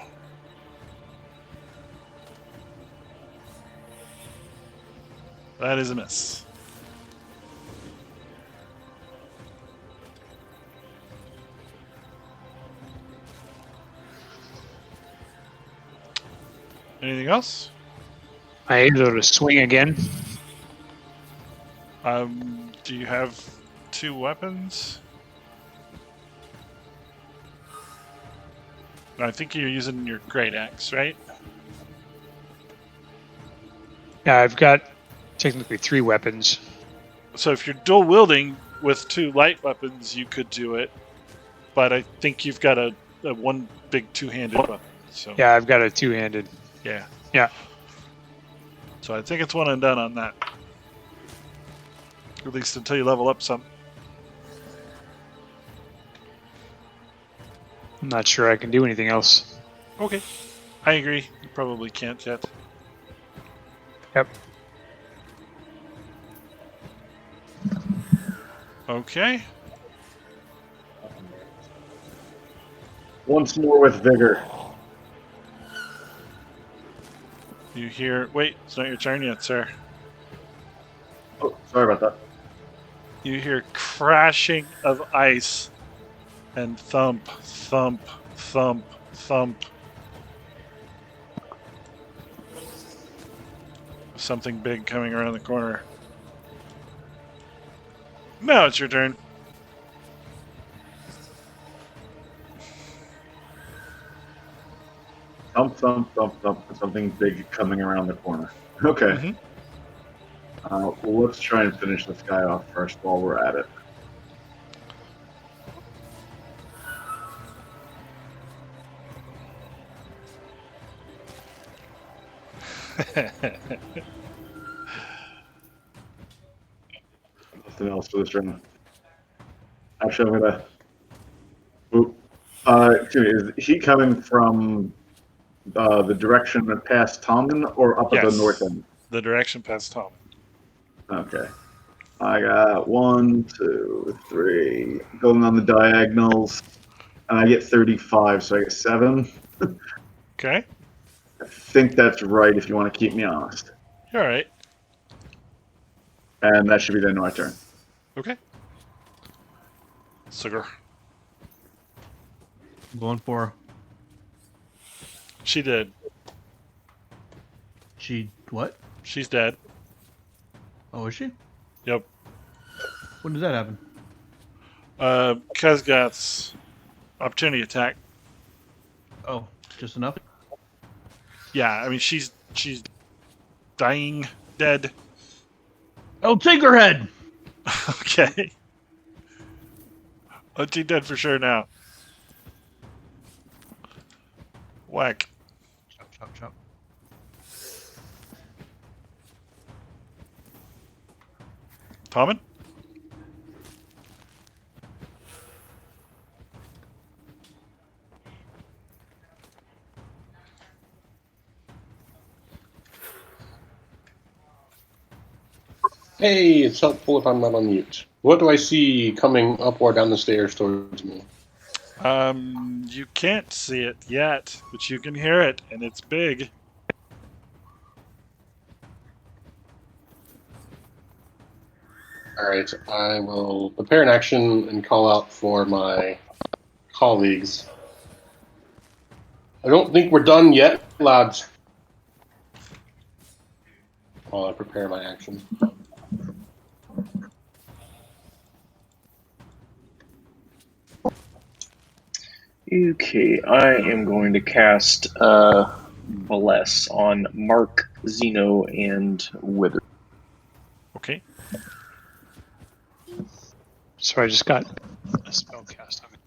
Speaker 1: That is a miss. Anything else?
Speaker 3: I able to swing again.
Speaker 1: Do you have 2 weapons? I think you're using your great axe, right?
Speaker 3: Yeah, I've got technically 3 weapons.
Speaker 1: So if you're dual wielding with 2 light weapons, you could do it. But I think you've got a one big 2-handed weapon. So
Speaker 3: Yeah, I've got a 2-handed.
Speaker 1: yeah.
Speaker 3: Yeah.
Speaker 1: So I think it's one and done on that. At least until you level up some.
Speaker 3: I'm not sure I can do anything else.
Speaker 1: Okay. I agree. You probably can't yet.
Speaker 3: Yep.
Speaker 1: Okay.
Speaker 2: Once more with vigor.
Speaker 1: You hear... Wait, it's not your turn yet, sir.
Speaker 2: Oh, sorry about that.
Speaker 1: You hear crashing of ice and thump, thump, thump, thump. Something big coming around the corner. Now it's your turn.
Speaker 2: Thump, thump, thump, thump. Something big coming around the corner. Okay.
Speaker 1: Mhm.
Speaker 2: Well, let's try and finish this guy off first while we're at it. Nothing else for this round. Actually, I'm gonna. Oop. Excuse me, is he coming from the direction past Tommen or up at the
Speaker 1: Yes.
Speaker 2: north end?
Speaker 1: The direction past Tom.
Speaker 2: Okay. I got 1, 2, 3 going on the diagonals, and I get 35, so I get 7.
Speaker 1: Okay.
Speaker 2: I think that's right if you want to keep me honest.
Speaker 1: All right.
Speaker 2: And that should be the end of my turn.
Speaker 1: Okay. Sugar.
Speaker 6: Going for her.
Speaker 1: She did.
Speaker 6: She what?
Speaker 1: She's dead.
Speaker 6: Oh, is she?
Speaker 1: Yep.
Speaker 6: When does that happen?
Speaker 1: Kazgath's opportunity attack.
Speaker 6: Oh, just enough?
Speaker 1: Yeah, I mean she's dying, dead.
Speaker 6: Oh, Tinkerhead!
Speaker 1: Okay. Oh, she's dead for sure now. Whack.
Speaker 6: Chop, chop, chop.
Speaker 1: Tommen?
Speaker 4: Hey, it's helpful if I'm not on mute. What do I see coming up or down the stairs towards me?
Speaker 1: You can't see it yet, but you can hear it, and it's big.
Speaker 4: Alright, I will prepare an action and call out for my colleagues. I don't think we're done yet, lads. While I prepare my action.
Speaker 7: Okay, I am going to cast Bless on Mark, Zeno, and Wither.
Speaker 1: Okay.
Speaker 3: So I just got a spell cast on me.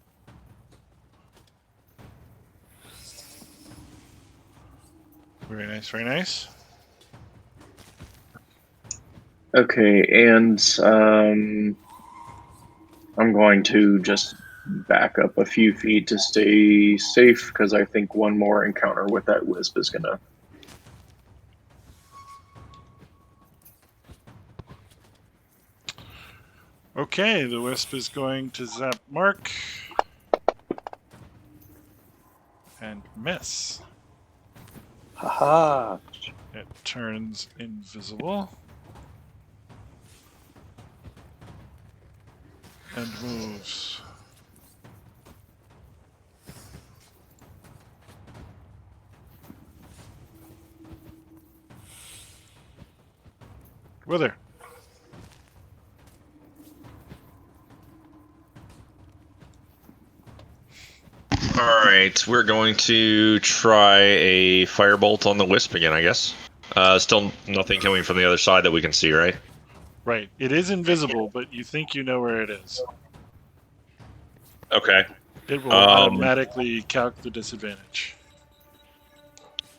Speaker 1: Very nice, very nice.
Speaker 7: Okay, and I'm going to just back up a few feet to stay safe because I think one more encounter with that wisp is gonna.
Speaker 1: Okay, the wisp is going to zap Mark. And miss.
Speaker 8: Haha.
Speaker 1: It turns invisible. And moves. Wither.
Speaker 5: All right, we're going to try a firebolt on the wisp again, I guess. Still nothing coming from the other side that we can see, right?
Speaker 1: Right. It is invisible, but you think you know where it is.
Speaker 5: Okay.
Speaker 1: It will automatically calc the disadvantage.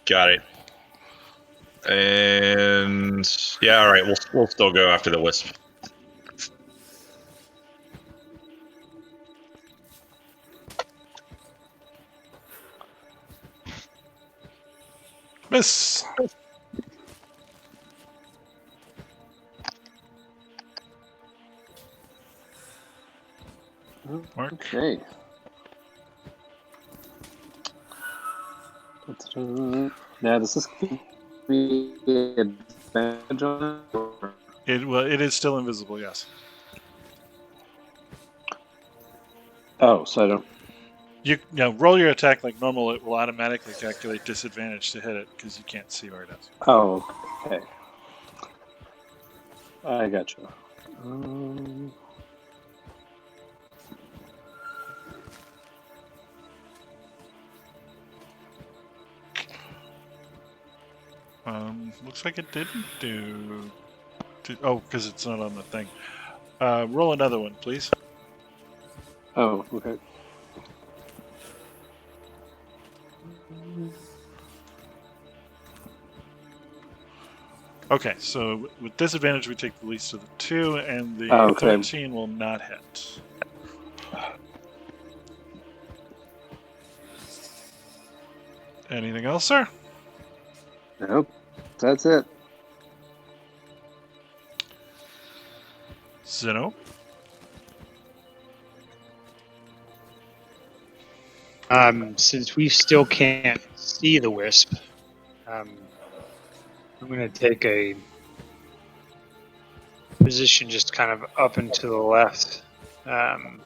Speaker 5: Got it. And yeah, all right, we'll still go after the wisp.
Speaker 1: Miss. Mark.
Speaker 8: Okay. Now, does this give me advantage on it? Or...
Speaker 1: It is still invisible, yes.
Speaker 8: Oh, so I don't.
Speaker 1: You now roll your attack like normal. It will automatically calculate disadvantage to hit it because you can't see where it is.
Speaker 8: Oh, okay. I gotcha.
Speaker 1: Looks like it didn't do. Oh, because it's not on the thing. Roll another one, please.
Speaker 8: Oh, okay.
Speaker 1: Okay, so with disadvantage, we take the least of the two, and the
Speaker 8: Okay.
Speaker 1: 13 will not hit. Anything else, sir?
Speaker 8: Nope. That's it.
Speaker 1: Zeno?
Speaker 3: Since we still can't see the wisp, I'm going to take a position just kind of up and to the left, kind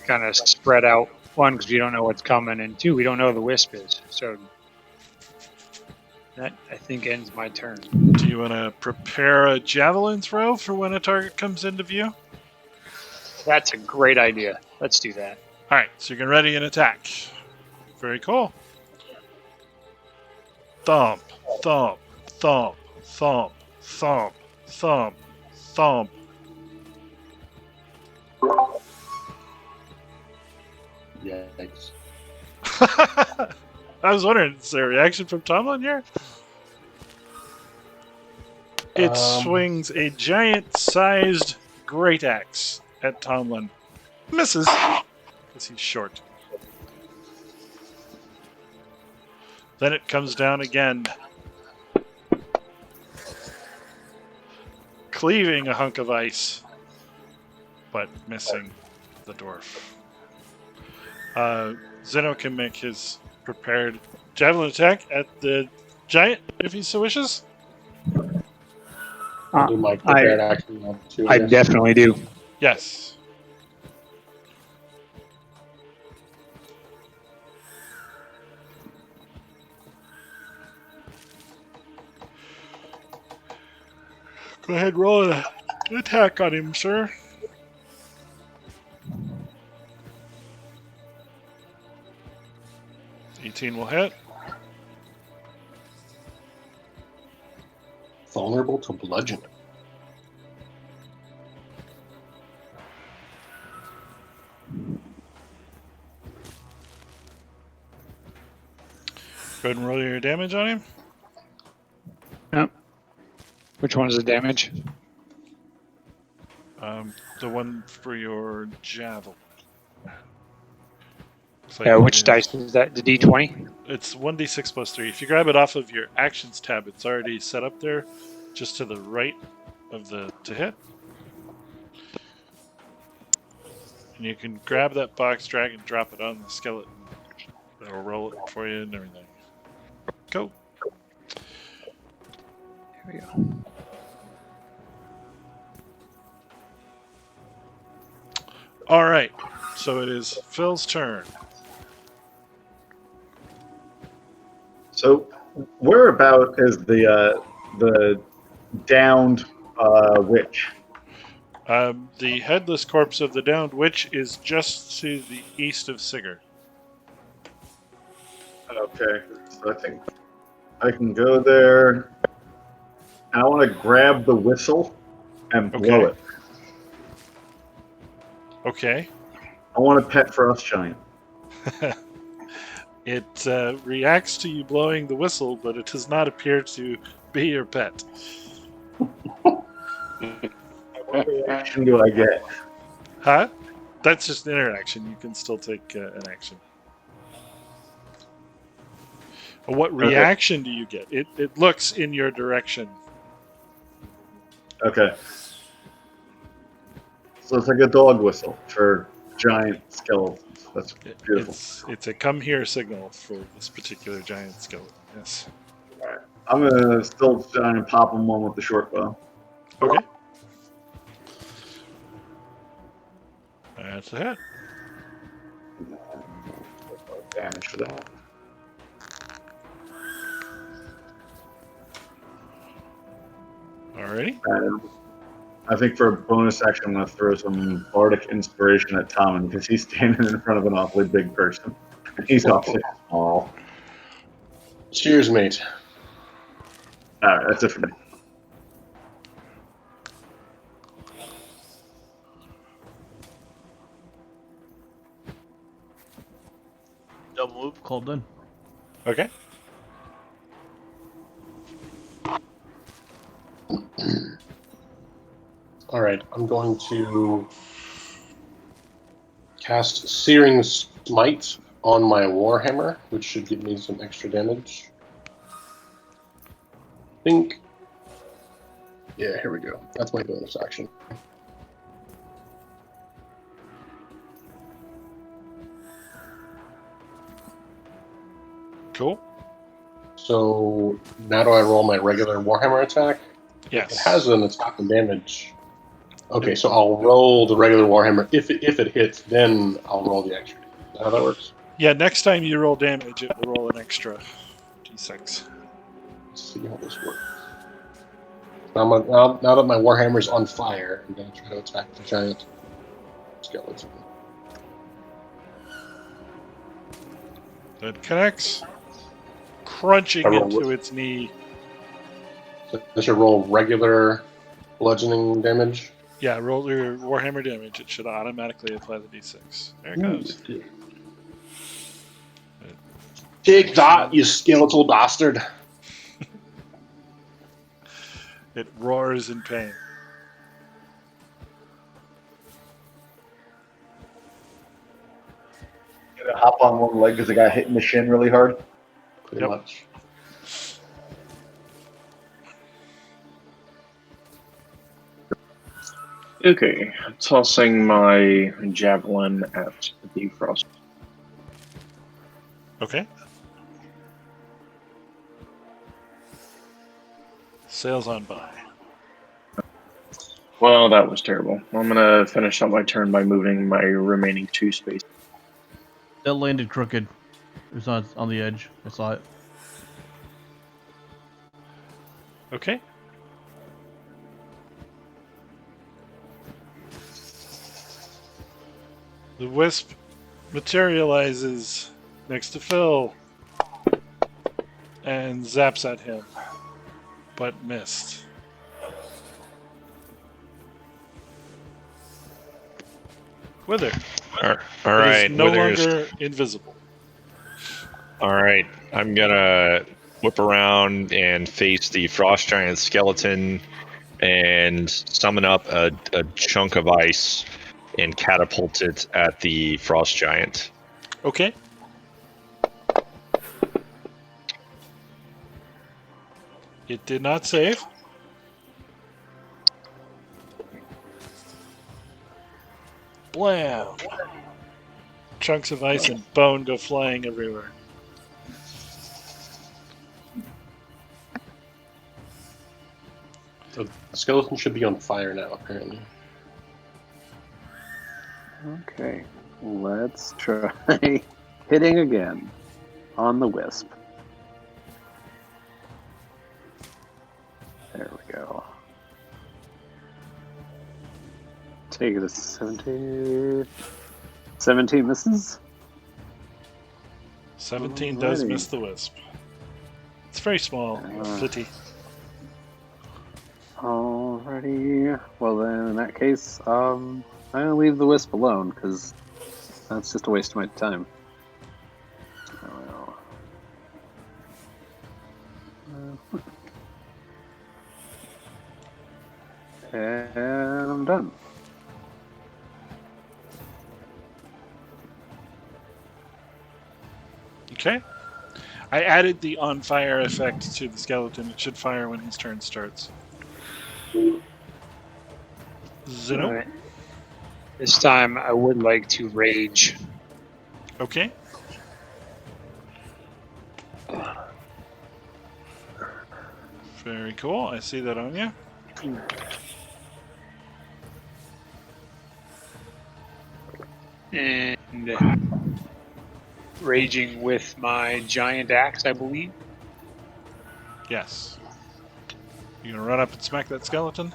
Speaker 3: of spread out. One, because we don't know what's coming, and two, we don't know who the wisp is. So that, I think, ends my turn.
Speaker 1: Do you want to prepare a javelin throw for when a target comes into view?
Speaker 3: That's a great idea. Let's do that.
Speaker 1: All right, so you can ready an attack. Very cool. Thump, thump, thump, thump, thump, thump, thump.
Speaker 4: Yikes.
Speaker 1: I was wondering, is there a reaction from Tomlin here? It swings a giant-sized great axe at Tomlin. Misses, because he's short. Then it comes down again, cleaving a hunk of ice, but missing the dwarf. Zeno can make his prepared javelin attack at the giant if he so wishes.
Speaker 4: I'll do my prepared action now too.
Speaker 3: I
Speaker 4: guess.
Speaker 3: definitely do.
Speaker 1: Yes. Go ahead, roll an attack on him, sir. 18 will hit.
Speaker 4: Vulnerable to bludgeoning.
Speaker 1: Go ahead and roll your damage on him.
Speaker 3: Yep. Which one is the damage?
Speaker 1: The one for your javelin. Looks
Speaker 3: Yeah,
Speaker 1: it
Speaker 3: which
Speaker 1: is-
Speaker 3: dice is that? The D20?
Speaker 1: It's 1d6 plus 3. If you grab it off of your actions tab, it's already set up there, just to the right of the to hit. And you can grab that box, drag and drop it on the skeleton. It'll roll it for you and everything. Go.
Speaker 3: Here we go.
Speaker 1: All right. So it is Phil's turn.
Speaker 2: So, whereabout is the downed witch?
Speaker 1: The headless corpse of the downed witch is just to the east of Sigurd.
Speaker 2: Okay, so I think I can go there. I want to grab the whistle and blow
Speaker 1: Okay.
Speaker 2: it.
Speaker 1: Okay.
Speaker 2: I want a pet frost giant.
Speaker 1: It reacts to you blowing the whistle, but it does not appear to be your pet.
Speaker 2: What reaction do I get?
Speaker 1: Huh? That's just an interaction. You can still take an action. What reaction do you get? It looks in your direction.
Speaker 2: Okay. So it's like a dog whistle for giant skeletons. That's beautiful.
Speaker 1: It's a come here signal for this particular giant skeleton. Yes.
Speaker 2: Alright. I'm gonna still try and pop him one with the short bow.
Speaker 1: Okay. That's a hit.
Speaker 2: Damage for that.
Speaker 1: Alrighty.
Speaker 2: And I think for a bonus action, I'm gonna throw some bardic inspiration at Tommen because he's standing in front of an awfully big person. And he's awfully small.
Speaker 4: Cheers, mate.
Speaker 2: Alright, that's it for me.
Speaker 6: Double move, called done.
Speaker 1: Okay.
Speaker 4: All right, I'm going to cast Searing Smite on my Warhammer, which should give me some extra damage. I think. Yeah, here we go. That's my bonus action.
Speaker 1: Cool.
Speaker 4: So now do I roll my regular Warhammer attack?
Speaker 1: Yes.
Speaker 4: It has an attack and damage. Okay, so I'll roll the regular Warhammer. If it hits, then I'll roll the extra. Is that how that works?
Speaker 1: Yeah, next time you roll damage, it will roll an extra d6.
Speaker 4: Let's see how this works. Now that my Warhammer's on fire, I'm going to try to attack the giant skeleton.
Speaker 1: That connects, crunching
Speaker 4: I roll
Speaker 1: into
Speaker 4: with-
Speaker 1: its knee.
Speaker 4: So I should roll regular bludgeoning damage.
Speaker 1: Yeah, roll your Warhammer damage. It should automatically apply the d6. There it goes.
Speaker 4: Take that, you skeletal bastard!
Speaker 1: It roars in pain.
Speaker 2: Gonna hop on one leg because the guy hitting the shin really hard.
Speaker 4: Pretty
Speaker 1: Yep.
Speaker 4: much.
Speaker 7: Okay, tossing my javelin at the frost.
Speaker 1: Okay. Sails on by.
Speaker 7: Well, that was terrible. I'm gonna finish up my turn by moving my remaining 2 spaces.
Speaker 6: That landed crooked. It was on the edge. I saw it.
Speaker 1: Okay. The wisp materializes next to Phil. and zaps at him, but missed. Wither.
Speaker 5: All
Speaker 1: It
Speaker 5: right,
Speaker 1: is no
Speaker 5: Withers.
Speaker 1: longer invisible.
Speaker 5: All right, I'm gonna whip around and face the frost giant skeleton and summon up a chunk of ice and catapult it at the frost giant.
Speaker 1: Okay. It did not save. Blam! Chunks of ice and bone go flying everywhere.
Speaker 4: So the skeleton should be on fire now, apparently.
Speaker 8: Okay, let's try hitting again on the wisp. There we go. Take it a 17. 17 misses.
Speaker 1: 17 does
Speaker 8: Alrighty.
Speaker 1: miss the wisp. It's very small, flitty.
Speaker 8: Alrighty. Well then, in that case, I'm gonna leave the wisp alone because that's just a waste of my time. And I'm done.
Speaker 1: Okay. I added the on fire effect to the skeleton. It should fire when his turn starts. Zeno.
Speaker 3: Alright. This time I would like to rage.
Speaker 1: Okay. Very cool. I see that on you.
Speaker 3: And raging with my giant axe, I believe.
Speaker 1: Yes. You gonna run up and smack that skeleton?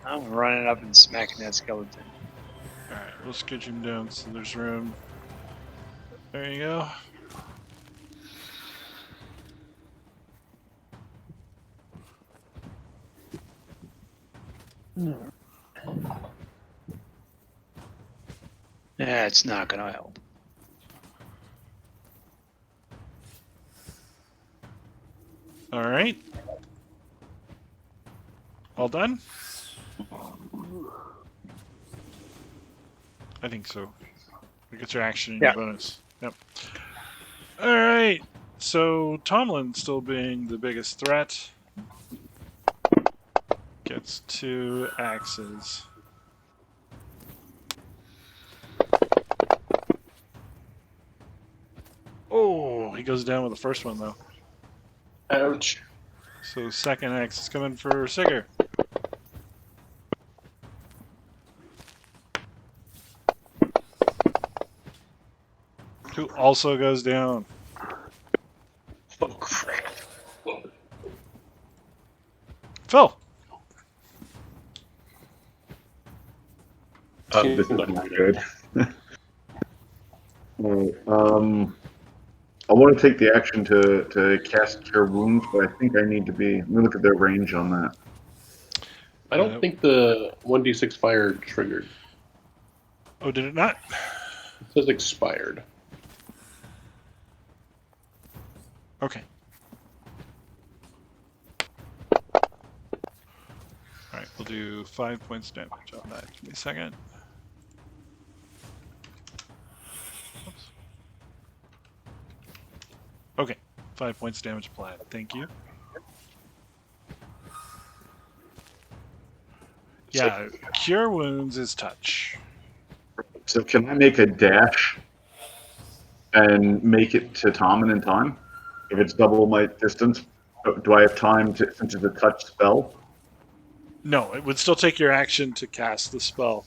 Speaker 3: I'm running up and smacking that skeleton.
Speaker 1: Alright, we'll scooch him down so there's room. There you go.
Speaker 3: That's not gonna help.
Speaker 1: Alright. All done? I think so. You get your action and
Speaker 3: Yeah.
Speaker 1: your bonus. Yep. Alright. So Tomlin, still being the biggest threat, gets 2 axes. Oh, he goes down with the first one though.
Speaker 4: Ouch.
Speaker 1: So second axe is coming for Sigger. Who also goes down.
Speaker 4: Oh, crap.
Speaker 1: Phil.
Speaker 2: This is not good. Well, I want to take the action to cast Cure Wounds, but I think I need to be. Let me look at their range on that.
Speaker 4: I don't think the 1d6 fire triggered.
Speaker 1: Oh, did it not?
Speaker 4: It says expired.
Speaker 1: Okay. Alright, we'll do 5 points damage on that. Give me a second. Oops. Okay, 5 points damage applied. Thank you. Yeah, Cure Wounds is touch.
Speaker 2: So can I make a dash and make it to Tommen in time? If it's double my distance, do I have time to, since it's a touch spell?
Speaker 1: No, it would still take your action to cast the spell.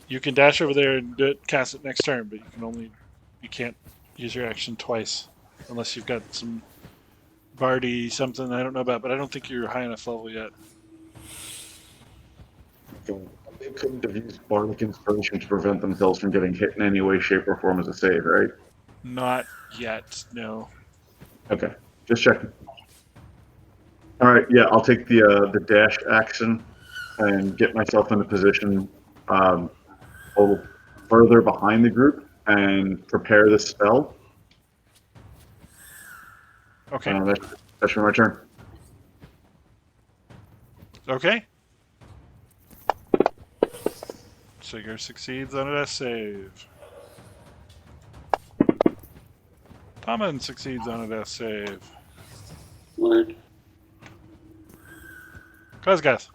Speaker 1: You can dash over there and cast it next turn, but you can't use your action twice unless you've got some Bardy something I don't know about, but I don't think you're high enough level yet.
Speaker 2: They couldn't have used Bardic Inspiration to prevent themselves from getting hit in any way, shape, or form as a save, right?
Speaker 1: Not yet, no.
Speaker 2: Okay, just checking. All right, yeah, I'll take the dash action and get myself in a position a little further behind the group and prepare the spell.
Speaker 1: Okay.
Speaker 2: That's my turn.
Speaker 1: Okay. Sigurd succeeds on a death save. Tommen succeeds on a death save.
Speaker 4: Weird.
Speaker 1: Kazgath.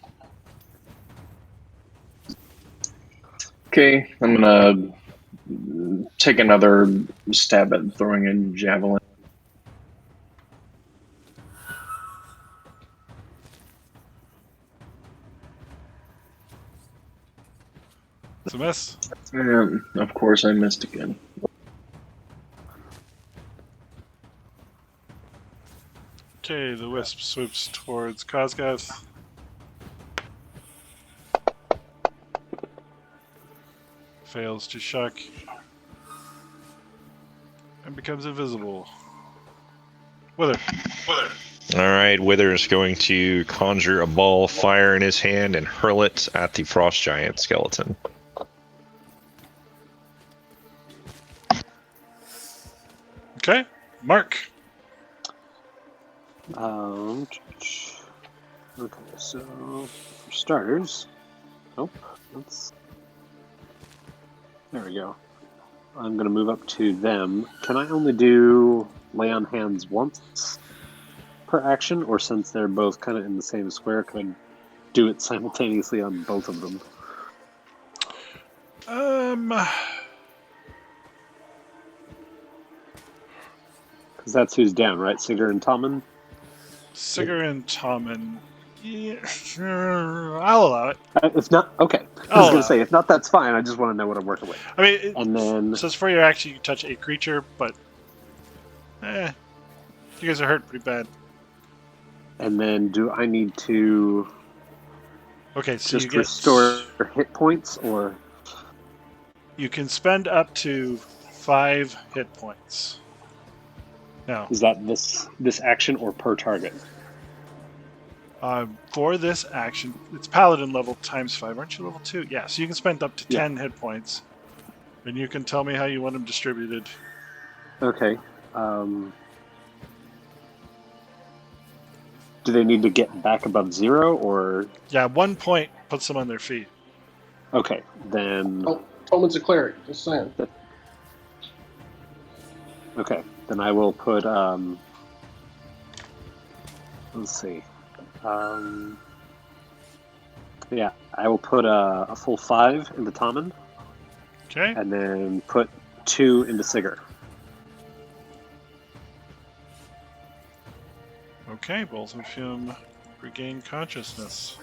Speaker 7: Okay, I'm gonna take another stab at throwing a javelin.
Speaker 1: It's a miss.
Speaker 7: And of course, I missed again.
Speaker 1: Okay, the wisp swoops towards Kazgath. Fails to shuck. And becomes invisible. Wither.
Speaker 5: All right, Wither is going to conjure a ball of fire in his hand and hurl it at the frost giant skeleton.
Speaker 1: Okay, Mark.
Speaker 8: Okay, so for starters, nope, there we go. I'm going to move up to them. Can I only do lay on hands once per action, or since they're both kind of in the same square, can I do it simultaneously on both of them? Because that's who's down, right? Sigurd and Tommen?
Speaker 1: Sigurd and Tommen. Yeah, I'll allow it.
Speaker 8: If not, okay. I was going to say, if not, that's fine. I just want to know what I'm working with.
Speaker 1: I mean,
Speaker 8: and then
Speaker 1: says for your action, you can touch a creature, but you guys are hurt pretty bad.
Speaker 8: And then, do I need to?
Speaker 1: Okay, so
Speaker 8: just
Speaker 1: you get
Speaker 8: restore hit points, or
Speaker 1: you can spend up to 5 hit points. Now,
Speaker 8: is that this action or per target?
Speaker 1: for this action, it's Paladin level times 5. Aren't you level 2? Yeah, so you can spend up to 10 hit points. And you can tell me how you want them distributed.
Speaker 8: Okay. Do they need to get back above 0, or?
Speaker 1: Yeah, 1 point puts them on their feet.
Speaker 8: Okay, then.
Speaker 4: Oh, Tommen's a cleric. Just saying.
Speaker 8: Okay, then I will put. Let's see. Yeah, I will put a full 5 into Tommen.
Speaker 1: Okay.
Speaker 8: And then put 2 into Sigurd.
Speaker 1: Okay, both of them regain consciousness.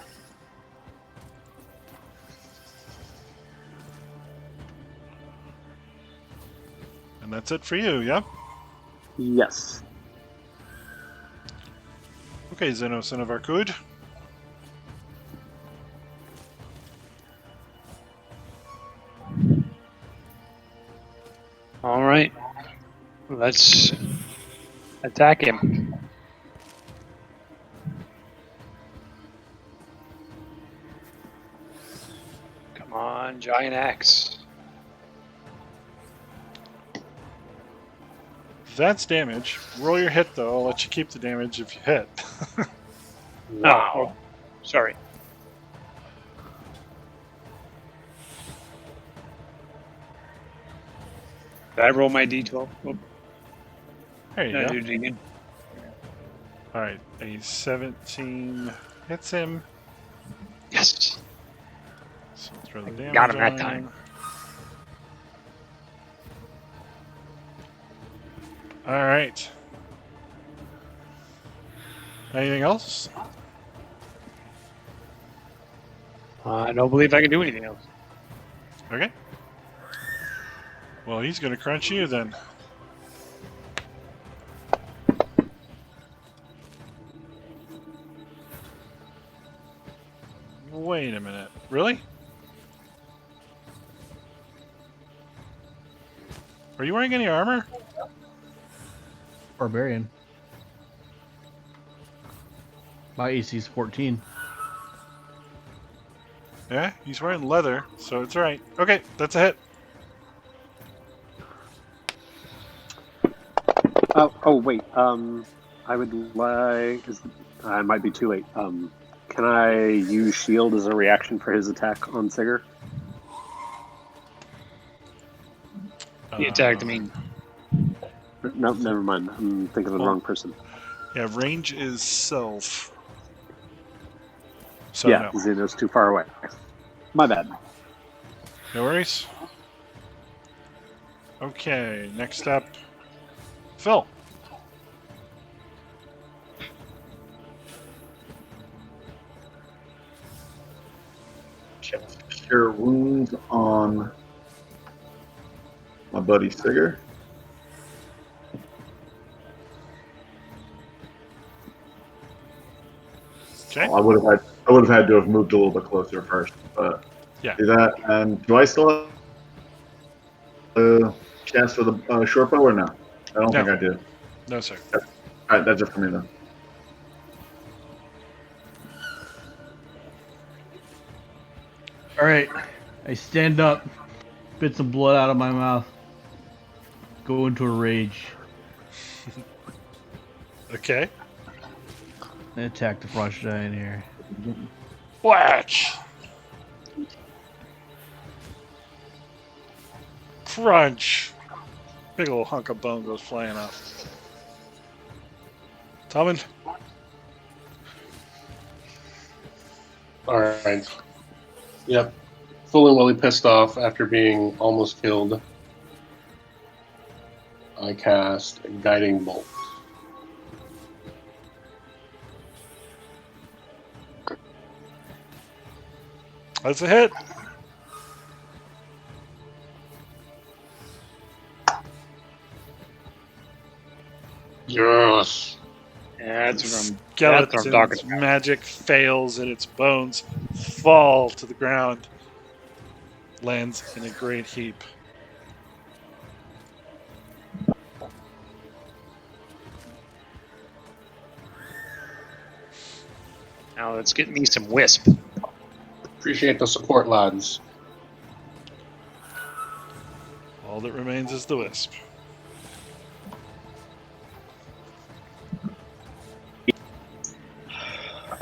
Speaker 1: And that's it for you, yeah?
Speaker 8: Yes.
Speaker 1: Okay, Zeno, son of Arkud.
Speaker 3: All right. Let's attack him. Come on, giant axe.
Speaker 1: That's damage. Roll your hit, though. I'll let you keep the damage if you hit.
Speaker 3: Oh, sorry. Did I roll my d12? Oh,
Speaker 1: There you
Speaker 3: no, I
Speaker 1: go.
Speaker 3: do it again.
Speaker 1: Alright, a 17 hits him.
Speaker 3: Yes.
Speaker 1: So I'll throw the damage
Speaker 3: Got him that
Speaker 1: on.
Speaker 3: time.
Speaker 1: Alright. Anything else?
Speaker 3: I don't believe I can do anything else.
Speaker 1: Okay. Well, he's gonna crunch you then. Wait a minute. Really? Are you wearing any armor?
Speaker 6: Barbarian. My AC is 14.
Speaker 1: Yeah, he's wearing leather, so it's alright. Okay, that's a hit.
Speaker 8: Oh wait. I would like. I might be too late. Can I use shield as a reaction for his attack on Sigurd?
Speaker 3: He attacked me.
Speaker 8: No, never mind. I'm thinking of the wrong person.
Speaker 1: Yeah, range is self. So
Speaker 8: Yeah,
Speaker 1: no.
Speaker 8: Xeno's too far away. My bad.
Speaker 1: No worries. Okay, next up, Phil.
Speaker 2: Cure wounds on my buddy Sigurd.
Speaker 1: Okay.
Speaker 2: I would have had to have moved a little bit closer first, but
Speaker 1: Yeah.
Speaker 2: do that. And do I still have chance for the short bow or no? I don't
Speaker 1: No.
Speaker 2: think I do.
Speaker 1: No, sir.
Speaker 2: All right, that's it for me then.
Speaker 6: All right, I stand up, spit some blood out of my mouth, go into a rage,
Speaker 1: Okay.
Speaker 6: and attack the frost giant here.
Speaker 1: Whack! Crunch! Big old hunk of bone goes flying off. Tommen?
Speaker 4: All right. Yep. Full and welly pissed off after being almost killed. I cast Guiding Bolt.
Speaker 1: That's a hit.
Speaker 4: Yes.
Speaker 3: That's what I'm
Speaker 1: Skeleton's
Speaker 3: talking about.
Speaker 1: magic fails and its bones fall to the ground. Lands in a great heap.
Speaker 3: Now let's get me some wisp.
Speaker 4: Appreciate the support, lads.
Speaker 1: All that remains is the wisp.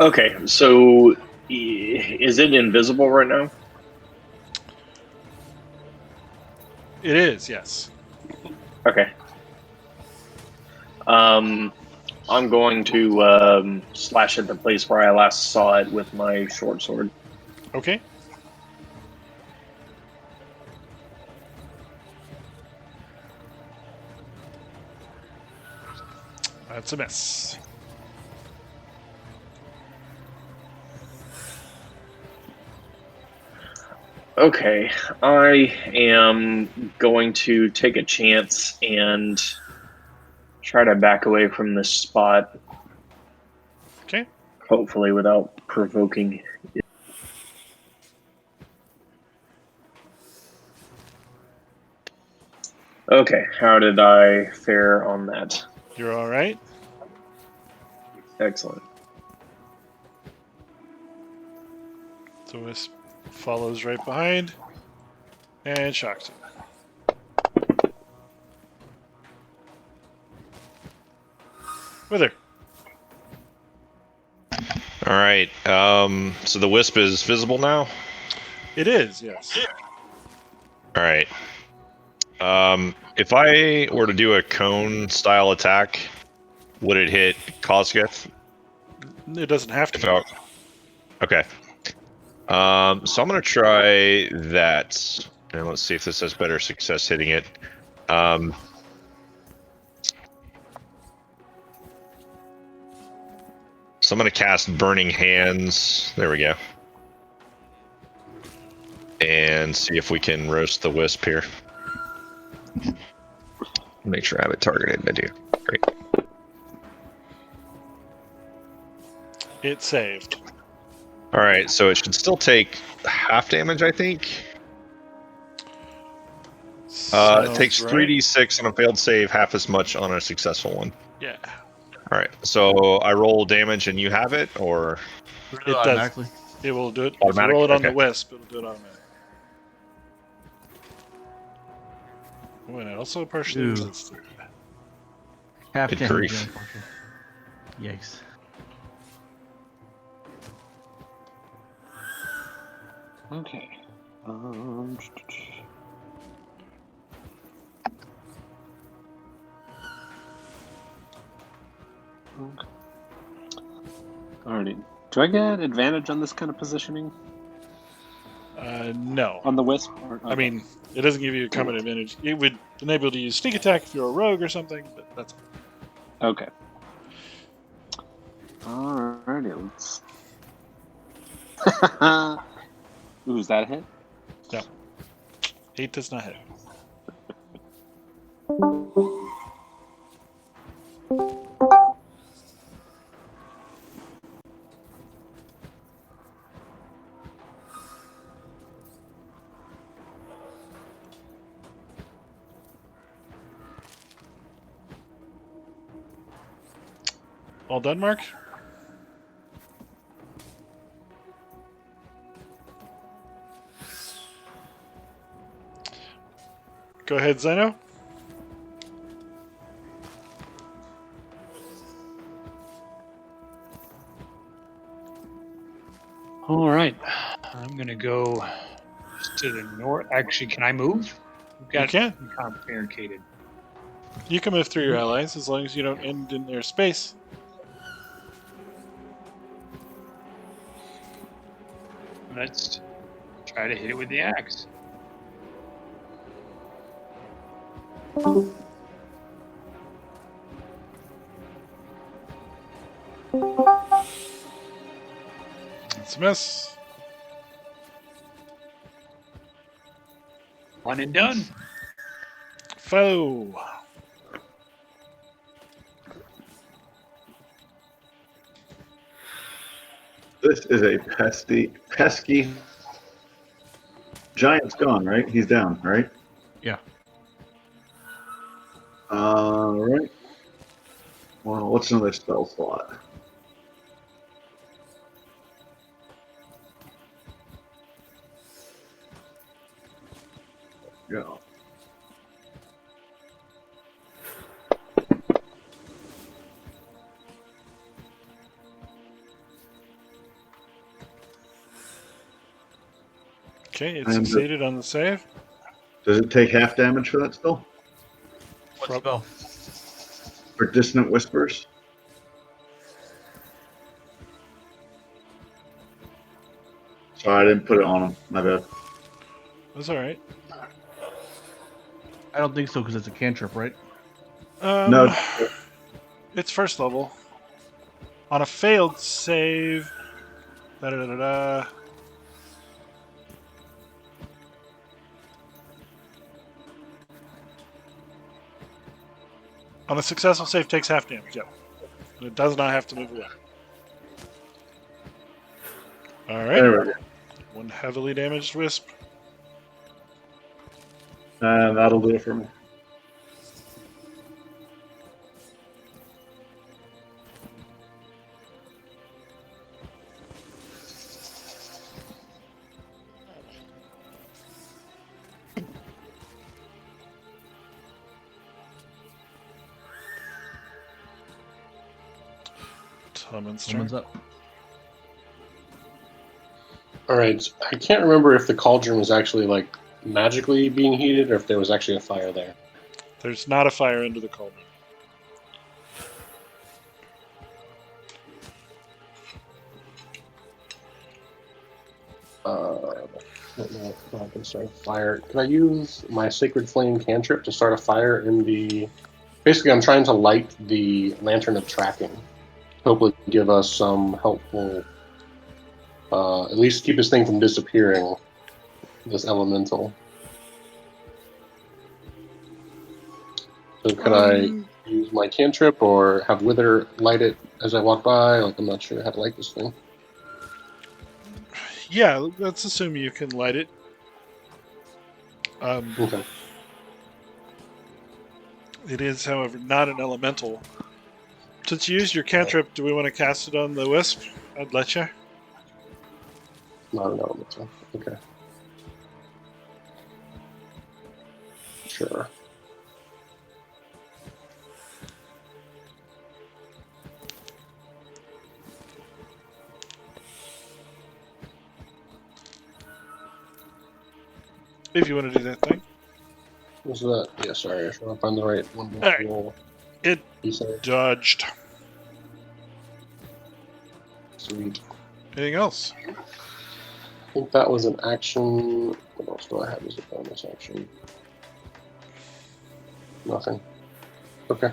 Speaker 7: Okay, so is it invisible right now?
Speaker 1: It is, yes.
Speaker 7: Okay. I'm going to slash at the place where I last saw it with my short sword.
Speaker 1: Okay. That's a miss.
Speaker 7: Okay, I am going to take a chance and try to back away from this spot.
Speaker 1: Okay.
Speaker 7: Hopefully without provoking. Okay, how did I fare on that?
Speaker 1: You're all right.
Speaker 7: Excellent.
Speaker 1: The wisp follows right behind and shocks him. Wither.
Speaker 5: All right. So the wisp is visible now.
Speaker 1: It is, yes.
Speaker 5: All right. If I were to do a cone style attack, would it hit Kozgeth?
Speaker 1: It doesn't have to.
Speaker 5: Okay. So I'm gonna try that, and let's see if this has better success hitting it. So I'm gonna cast Burning Hands. There we go. And see if we can roast the wisp here. Make sure I have it targeted. I do. Great.
Speaker 1: It saved.
Speaker 5: All right, so it should still take half damage, I think. It takes
Speaker 1: right.
Speaker 5: 3d6 on a failed save, half as much on a successful one.
Speaker 1: Yeah,
Speaker 5: All right, so I roll damage and you have it, or
Speaker 1: it does.
Speaker 6: Automatically.
Speaker 1: It will do it. If you
Speaker 5: Automatic?
Speaker 1: roll it on the
Speaker 5: Okay.
Speaker 1: wisp, it'll do it automatically. Oh, and it also partially
Speaker 6: Ooh.
Speaker 1: resisted.
Speaker 6: Half
Speaker 5: Good
Speaker 6: damage,
Speaker 5: grief.
Speaker 6: unfortunately. Yikes.
Speaker 8: Okay. Okay. Alrighty. Do I get advantage on this kind of positioning?
Speaker 1: No.
Speaker 8: On the wisp? Or,
Speaker 1: I mean, it doesn't give you a combat advantage. It would enable you to use sneak attack if you're a rogue or something, but that's
Speaker 8: okay. Alrighty, let's. Ooh, is that a hit?
Speaker 1: 8 does not hit. All done, Mark? Go ahead, Zeno.
Speaker 3: All right. I'm going to go to the north. Actually, can I move? We've got
Speaker 1: You can.
Speaker 3: kind of barricaded.
Speaker 1: You can move through your allies as long as you don't end in their space.
Speaker 3: Let's try to hit it with the axe.
Speaker 1: It's a miss.
Speaker 3: One and done.
Speaker 1: Foe.
Speaker 2: This is a pesky. Giant's gone, right? He's down, right?
Speaker 6: Yeah.
Speaker 2: All right. Well, what's another spell slot? Go.
Speaker 1: Okay, it
Speaker 2: And
Speaker 1: succeeded on the save.
Speaker 2: Does it take half damage for that spell?
Speaker 6: What spell?
Speaker 2: For Dissonant Whispers? Sorry, I didn't put it on him. My bad.
Speaker 1: That's all right.
Speaker 6: I don't think so because it's a cantrip, right?
Speaker 2: No.
Speaker 1: It's first level. On a failed save. Da-da-da-da-da. On a successful save, takes half damage. Yeah, and it does not have to move away. All right.
Speaker 2: There we go.
Speaker 1: One heavily damaged wisp.
Speaker 2: And that'll do it for me.
Speaker 1: Someone's turn.
Speaker 6: Someone's up.
Speaker 4: Alright, I can't remember if the cauldron was actually like magically being heated or if there was actually a fire there.
Speaker 1: There's not a fire under the cauldron.
Speaker 4: I don't know if I can start a fire. Can I use my Sacred Flame cantrip to start a fire in the... Basically, I'm trying to light the Lantern of Tracking. Hopefully give us some helpful... at least keep this thing from disappearing. This elemental. So can I use my cantrip or have Wither light it as I walk by? Like, I'm not sure how to light this thing.
Speaker 1: Yeah, let's assume you can light it.
Speaker 4: Okay.
Speaker 1: It is, however, not an elemental. Since you used your cantrip, do we want to cast it on the wisp? I'd let you.
Speaker 4: Not an elemental. Okay. Sure.
Speaker 1: If you want to do that thing.
Speaker 4: What's that? Yeah, sorry. I should find the right one.
Speaker 1: All right.
Speaker 4: Roll.
Speaker 1: It
Speaker 4: You said
Speaker 1: dodged.
Speaker 4: sweet.
Speaker 1: Anything else?
Speaker 4: I think that was an action. What else do I have as a bonus action? Nothing. Okay.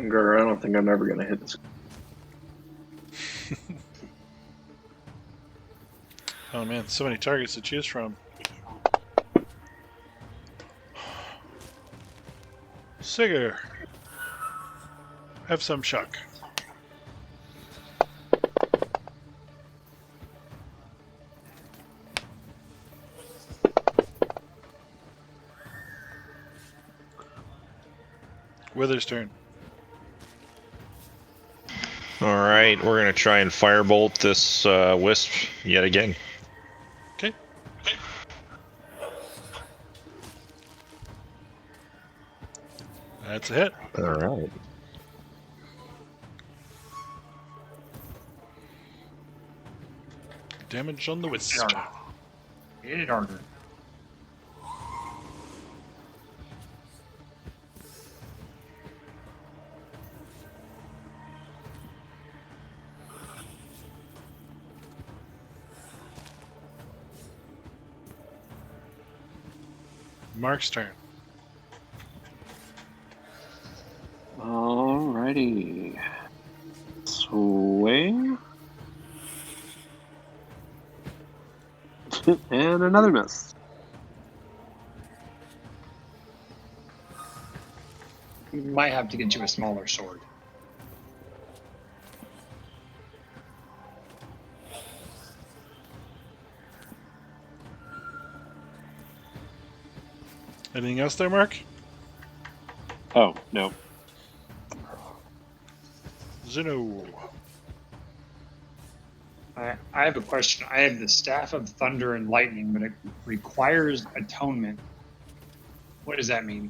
Speaker 7: Girl, I don't think I'm ever going to hit this.
Speaker 1: Oh man, so many targets to choose from. Sigger. Have some shock. Wither's turn.
Speaker 5: All right, we're gonna try and firebolt this wisp yet again.
Speaker 1: Okay. That's a hit.
Speaker 5: All right.
Speaker 1: Damage on the wisp.
Speaker 3: Hit it harder.
Speaker 1: Mark's turn.
Speaker 8: Alrighty. Swing. And another miss.
Speaker 3: You might have to get you a smaller sword.
Speaker 1: Anything else there, Mark?
Speaker 8: Oh, no.
Speaker 1: Zeno.
Speaker 3: I have a question. I have the Staff of Thunder and Lightning, but it requires atonement. What does that mean?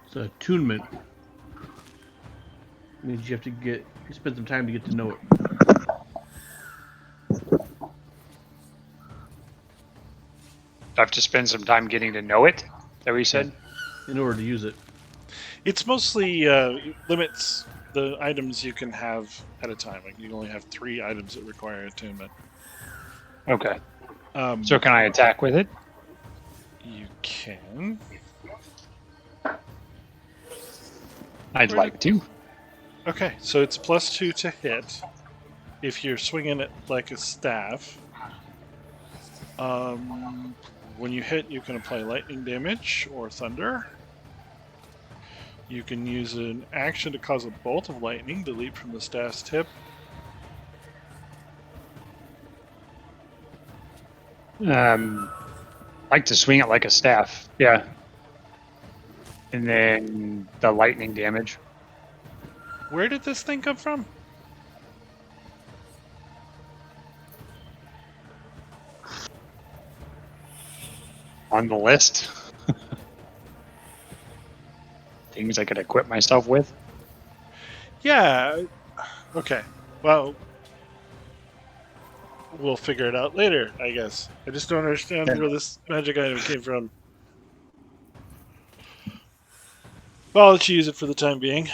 Speaker 6: It's attunement. Means you have to spend some time to get to know it.
Speaker 3: I have to spend some time getting to know it? Is that what you said?
Speaker 6: In order to use it.
Speaker 1: It's mostly limits the items you can have at a time. Like you can only have 3 items that require attunement.
Speaker 3: Okay.
Speaker 1: Um,
Speaker 3: So can I attack with it?
Speaker 1: you can.
Speaker 3: I'd like to.
Speaker 1: Okay, so it's +2 to hit if you're swinging it like a staff. When you hit, you can apply lightning damage or thunder. You can use an action to cause a bolt of lightning to leap from the staff's tip.
Speaker 3: I like to swing it like a staff. Yeah. And then the lightning damage.
Speaker 1: Where did this thing come from?
Speaker 3: On the list. Things I could equip myself with.
Speaker 1: Yeah. Okay. Well, we'll figure it out later, I guess. I just don't understand where this magic item came from. Well, I'll let you use it for the time being.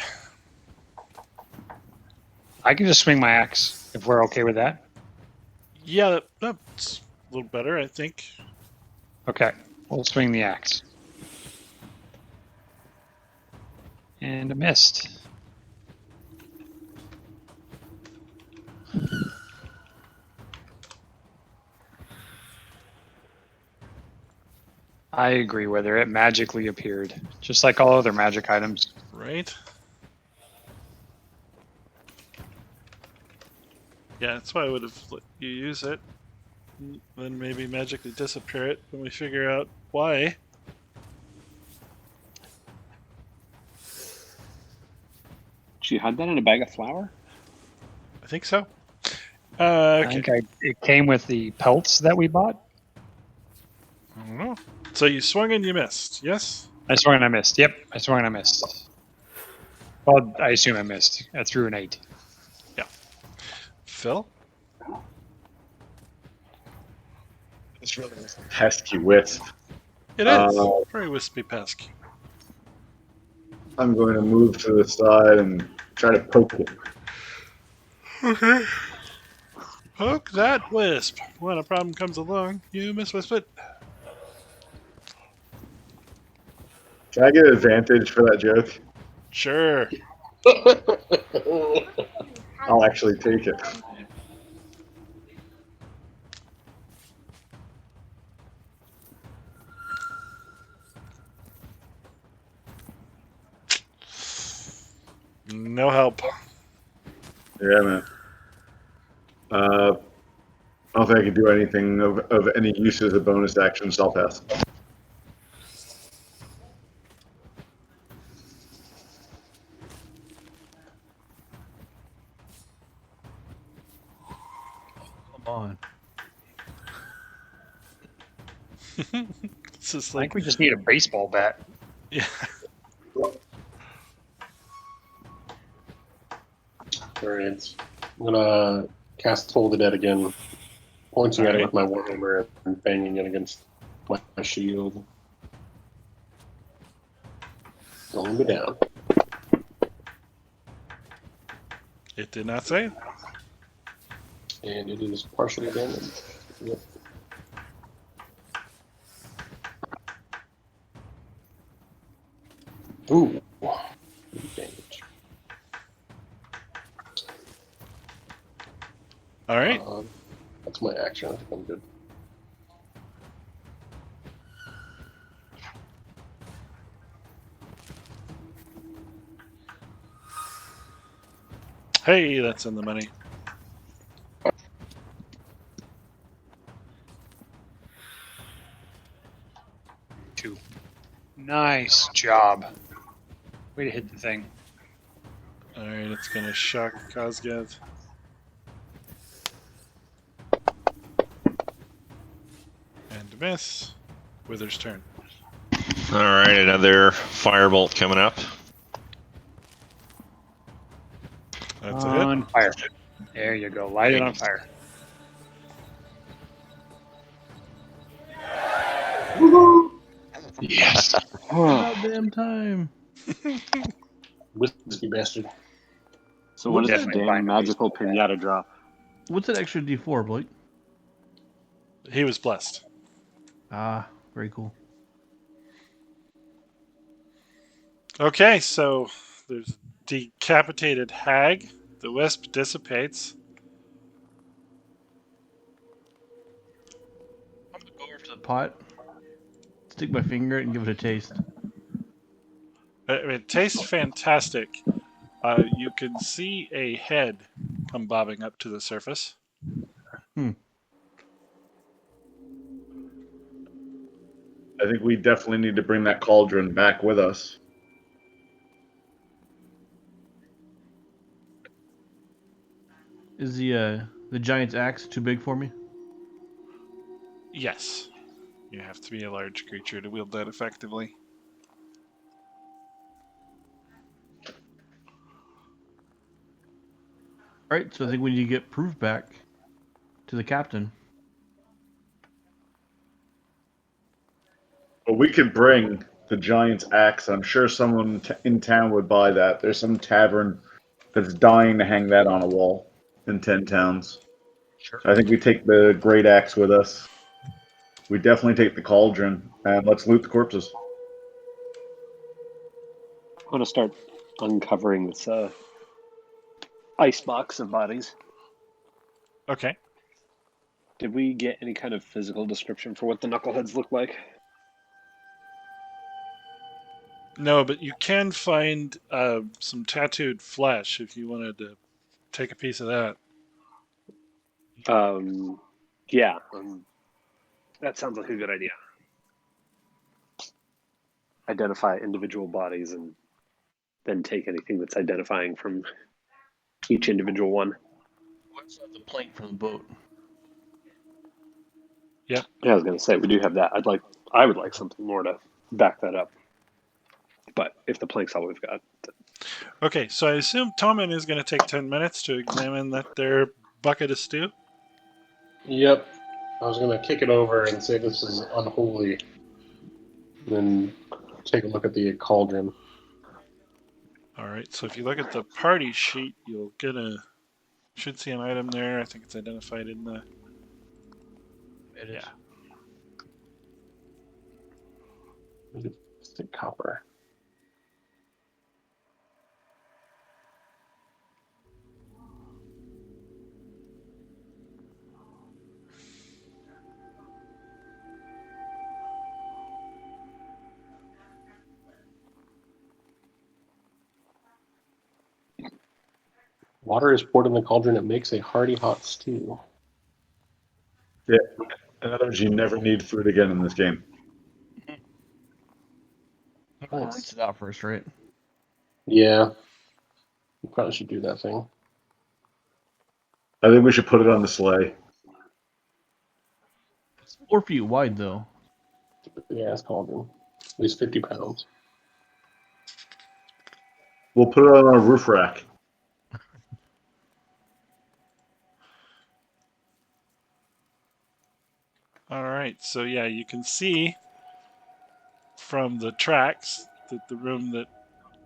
Speaker 3: I can just swing my axe if we're okay with that.
Speaker 1: Yeah, that's a little better, I think.
Speaker 3: Okay, we'll swing the axe. And a missed. I agree with her. It magically appeared, just like all other magic items.
Speaker 1: Right? Yeah, that's why I would have let you use it. Then maybe magically disappear it when we figure out why.
Speaker 8: Did you hide that in a bag of flour?
Speaker 1: I think so.
Speaker 3: I
Speaker 1: Okay.
Speaker 3: think it came with the pelts that we bought.
Speaker 1: I don't know. So you swung and you missed, yes?
Speaker 3: I swung and I missed. Yep, I swung and I missed. Well, I assume I missed. I threw an 8.
Speaker 1: Phil?
Speaker 2: It's really a pesky wisp.
Speaker 1: It is. Very wispy pesky.
Speaker 2: I'm going to move to the side and try to poke it.
Speaker 1: Okay. Poke that wisp. When a problem comes along, you miswisp it.
Speaker 2: Can I get advantage for that joke?
Speaker 1: Sure.
Speaker 2: I'll actually take it.
Speaker 1: No help.
Speaker 2: Yeah, man. I don't think I can do anything of any use as a bonus action, so I'll pass.
Speaker 6: Come on.
Speaker 1: It's just
Speaker 3: I
Speaker 1: like,
Speaker 3: think we just need a baseball bat.
Speaker 1: yeah.
Speaker 4: Alright. I'm gonna cast Toll the Dead again, pointing at it
Speaker 1: Alright.
Speaker 4: with my Warhammer and banging it against my shield. Going me down.
Speaker 1: It did not say.
Speaker 4: And it is partially damaged. Yep. Ooh. Damage.
Speaker 1: Alright.
Speaker 4: That's my action. I think I'm good.
Speaker 1: Hey, that's in the money.
Speaker 3: Two. Nice job. Way to hit the thing.
Speaker 1: Alright, it's gonna shock Kazgath. And miss. Wither's turn.
Speaker 5: All right, another firebolt coming up.
Speaker 1: That's a hit.
Speaker 3: On fire. There you go. Light it on fire. Yes.
Speaker 6: About damn time.
Speaker 4: Whiskey bastard.
Speaker 8: So what does this
Speaker 3: Definitely find
Speaker 8: damn
Speaker 3: a
Speaker 8: magical
Speaker 3: baseball bat.
Speaker 8: pinata drop?
Speaker 6: What's that extra D4, Blake?
Speaker 1: He was blessed.
Speaker 6: Ah, very cool.
Speaker 1: Okay, so there's decapitated hag. The wisp dissipates.
Speaker 6: I'm gonna go over to the pot, stick my finger in it, and give it a taste.
Speaker 1: I mean, it tastes fantastic. You can see a head come bobbing up to the surface.
Speaker 2: I think we definitely need to bring that cauldron back with us.
Speaker 6: Is the giant's axe too big for me?
Speaker 1: Yes. You have to be a large creature to wield that effectively.
Speaker 6: All right, so I think we need to get proof back to the captain.
Speaker 2: But we could bring the giant's axe. I'm sure someone in town would buy that. There's some tavern that's dying to hang that on a wall in 10 towns.
Speaker 6: Sure.
Speaker 2: I think we take the great axe with us. We definitely take the cauldron, and let's loot the corpses.
Speaker 8: I'm gonna start uncovering this ice box of bodies.
Speaker 1: Okay.
Speaker 8: Did we get any kind of physical description for what the knuckleheads look like?
Speaker 1: No, but you can find some tattooed flesh if you wanted to take a piece of that.
Speaker 8: Yeah, that sounds like a good idea. Identify individual bodies and then take anything that's identifying from each individual one.
Speaker 6: What's the plank from the boat?
Speaker 8: Yeah, I was going to say we do have that. I would like something more to back that up. But if the plank's all we've got,
Speaker 1: Okay, so I assume Tommen is going to take 10 minutes to examine that their bucket of stew.
Speaker 4: Yep. I was gonna kick it over and say this is unholy, and then take a look at the cauldron.
Speaker 1: All right, so if you look at the party sheet, you'll get should see an item there. I think it's identified in the.
Speaker 3: It is.
Speaker 1: Yeah.
Speaker 4: Stick copper. Water is poured in the cauldron. It makes a hearty hot stew.
Speaker 2: Yeah. In other words, you never need food again in this game.
Speaker 6: Rinse it out first, right?
Speaker 4: Yeah. You probably should do that thing.
Speaker 2: I think we should put it on the sleigh.
Speaker 6: It's 4 feet wide, though.
Speaker 4: Yeah, it's cauldron. At least 50 pounds.
Speaker 2: We'll put it on a roof rack.
Speaker 1: All right, so yeah, you can see from the tracks that the room that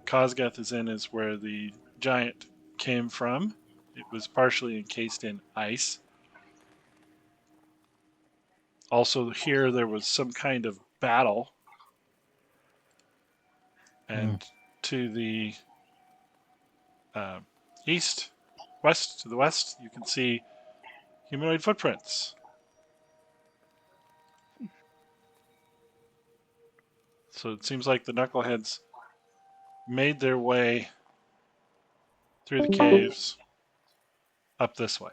Speaker 1: Kosgath is in is where the giant came from. It was partially encased in ice. Also, here there was some kind of battle. And to the to the west, you can see humanoid footprints. So it seems like the knuckleheads made their way through the caves up this way.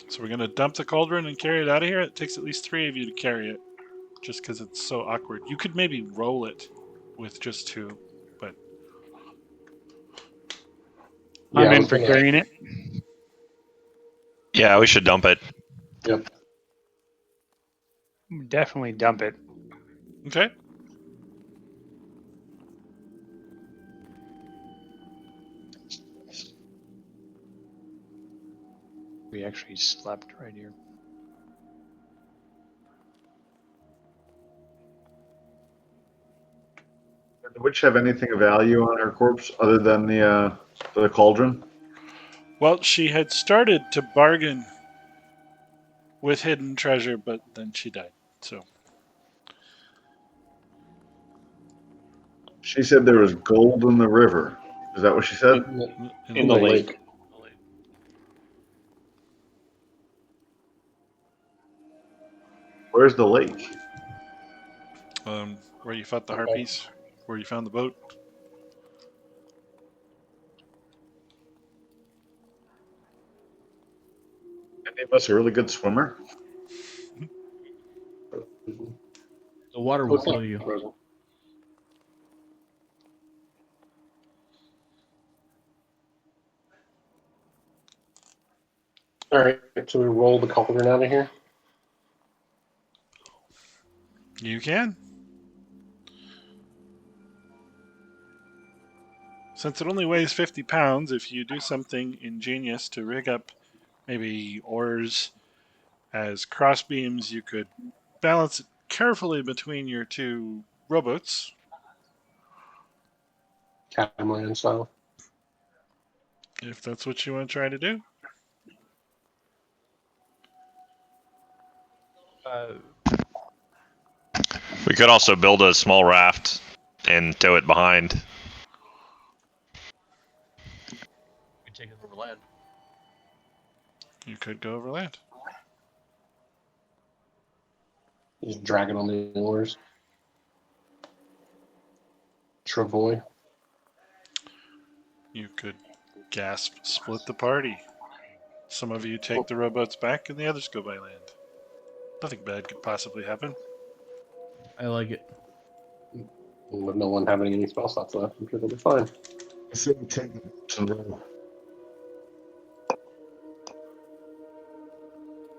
Speaker 1: So we're going to dump the cauldron and carry it out of here. It takes at least 3 of you to carry it, just because it's so awkward. You could maybe roll it with just 2, but
Speaker 4: Yeah,
Speaker 3: I'm
Speaker 4: I
Speaker 3: in
Speaker 4: was
Speaker 3: for
Speaker 4: gonna-
Speaker 3: carrying it.
Speaker 5: Yeah, we should dump it.
Speaker 4: Yep.
Speaker 3: Definitely dump it.
Speaker 1: okay.
Speaker 3: We actually slept right here.
Speaker 2: Did the witch have anything of value on her corpse other than the cauldron?
Speaker 1: Well, she had started to bargain with hidden treasure, but then she died. So
Speaker 2: She said there was gold in the river. Is that what she said?
Speaker 7: In the lake.
Speaker 2: Where's the lake?
Speaker 1: Where you fought the harpies, where you found the boat.
Speaker 2: Any of us a really good swimmer?
Speaker 6: The water will
Speaker 4: What's
Speaker 6: kill
Speaker 4: up,
Speaker 6: you.
Speaker 4: Rosa? All right, so we roll the cauldron out of here.
Speaker 1: You can. Since it only weighs 50 pounds, if you do something ingenious to rig up maybe oars as crossbeams, you could balance it carefully between your 2 rowboats.
Speaker 4: Catamaran style.
Speaker 1: If that's what you want to try to do.
Speaker 5: We could also build a small raft and tow it behind.
Speaker 6: over land.
Speaker 1: You could go over land.
Speaker 4: Just dragging on the oars. Travoy.
Speaker 1: You could gasp, split the party. Some of you take the rowboats back, and the others go by land. Nothing bad could possibly happen.
Speaker 6: I like it.
Speaker 4: With no one having any spell slots left, I'm sure they'll be fine.
Speaker 2: So take some roll.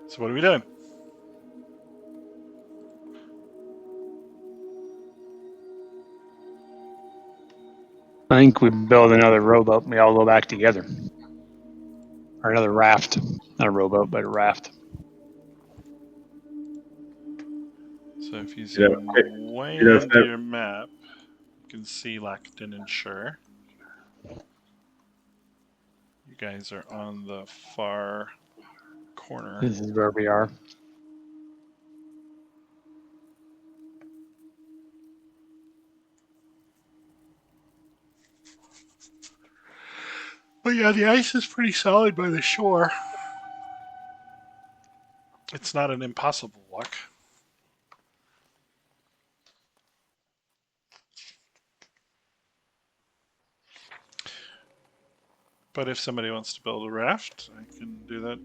Speaker 1: So what are we doing?
Speaker 3: I think we build another rowboat and we all go back together. Or another raft. Not a rowboat, but a raft.
Speaker 1: So if you
Speaker 2: You
Speaker 1: zoom
Speaker 2: know,
Speaker 1: way
Speaker 2: you know, if
Speaker 1: into
Speaker 2: that-
Speaker 1: your map, you can see Lackton and Shur. You guys are on the far corner.
Speaker 3: This is where we are.
Speaker 1: But yeah, the ice is pretty solid by the shore. It's not an impossible walk. But if somebody wants to build a raft, I can do that.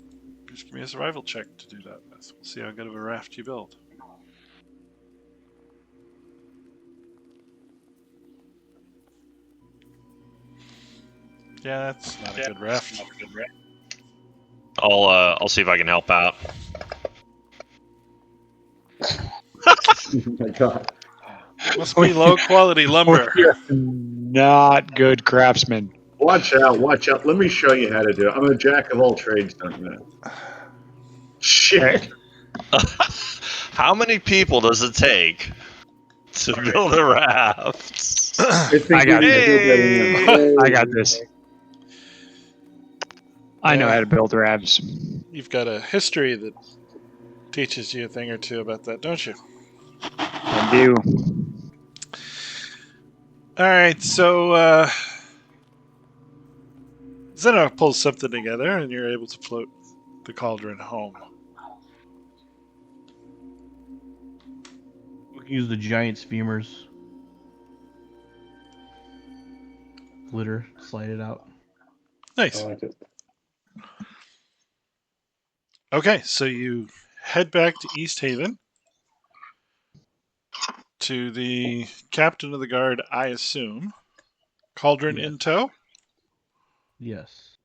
Speaker 1: Just give me a survival check to do that. We'll see how good of a raft you build. Yeah, that's not a good raft.
Speaker 5: I'll see if I can help out.
Speaker 2: Oh my god.
Speaker 1: Must be low quality lumber.
Speaker 3: We're not good craftsmen.
Speaker 2: Watch out, watch out. Let me show you how to do it. I'm a jack of all trades, don't you know? Shit.
Speaker 5: How many people does it take to build a raft?
Speaker 2: I think
Speaker 3: I got
Speaker 2: we
Speaker 3: it.
Speaker 2: still getting in.
Speaker 3: I got this. I know how to build rafts.
Speaker 1: You've got a history that teaches you a thing or two about that, don't you?
Speaker 3: I do.
Speaker 1: All right, so Zeno pulls something together, and you're able to float the cauldron home.
Speaker 6: We can use the giant streamers. Glitter, slide it out.
Speaker 1: Nice.
Speaker 4: I like it.
Speaker 1: Okay, so you head back to East Haven to the captain of the guard, I assume. Cauldron
Speaker 6: Yes.
Speaker 1: in tow?
Speaker 6: Yes.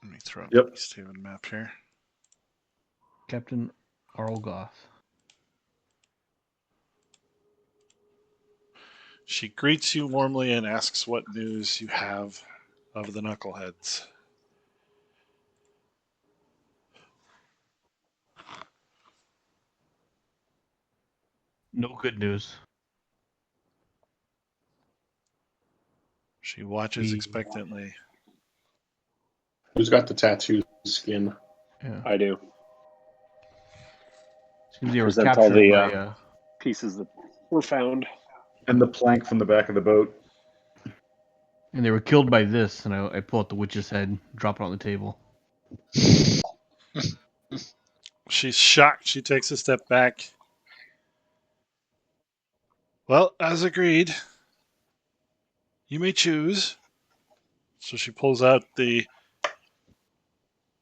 Speaker 1: Let me throw up
Speaker 2: Yep.
Speaker 1: the East Haven map here.
Speaker 6: Captain Arlgoth.
Speaker 1: She greets you warmly and asks what news you have of the knuckleheads.
Speaker 6: No good news.
Speaker 1: She watches
Speaker 6: We-
Speaker 1: expectantly.
Speaker 4: Who's got the tattoo skin?
Speaker 6: Yeah.
Speaker 8: I do.
Speaker 6: Seems they were
Speaker 8: Present all
Speaker 6: captured
Speaker 8: the,
Speaker 6: by.
Speaker 8: Pieces that were found.
Speaker 2: And the plank from the back of the boat.
Speaker 6: And they were killed by this, and I pull out the witch's head, drop it on the table.
Speaker 1: She's shocked. She takes a step back. Well, as agreed, you may choose. So she pulls out the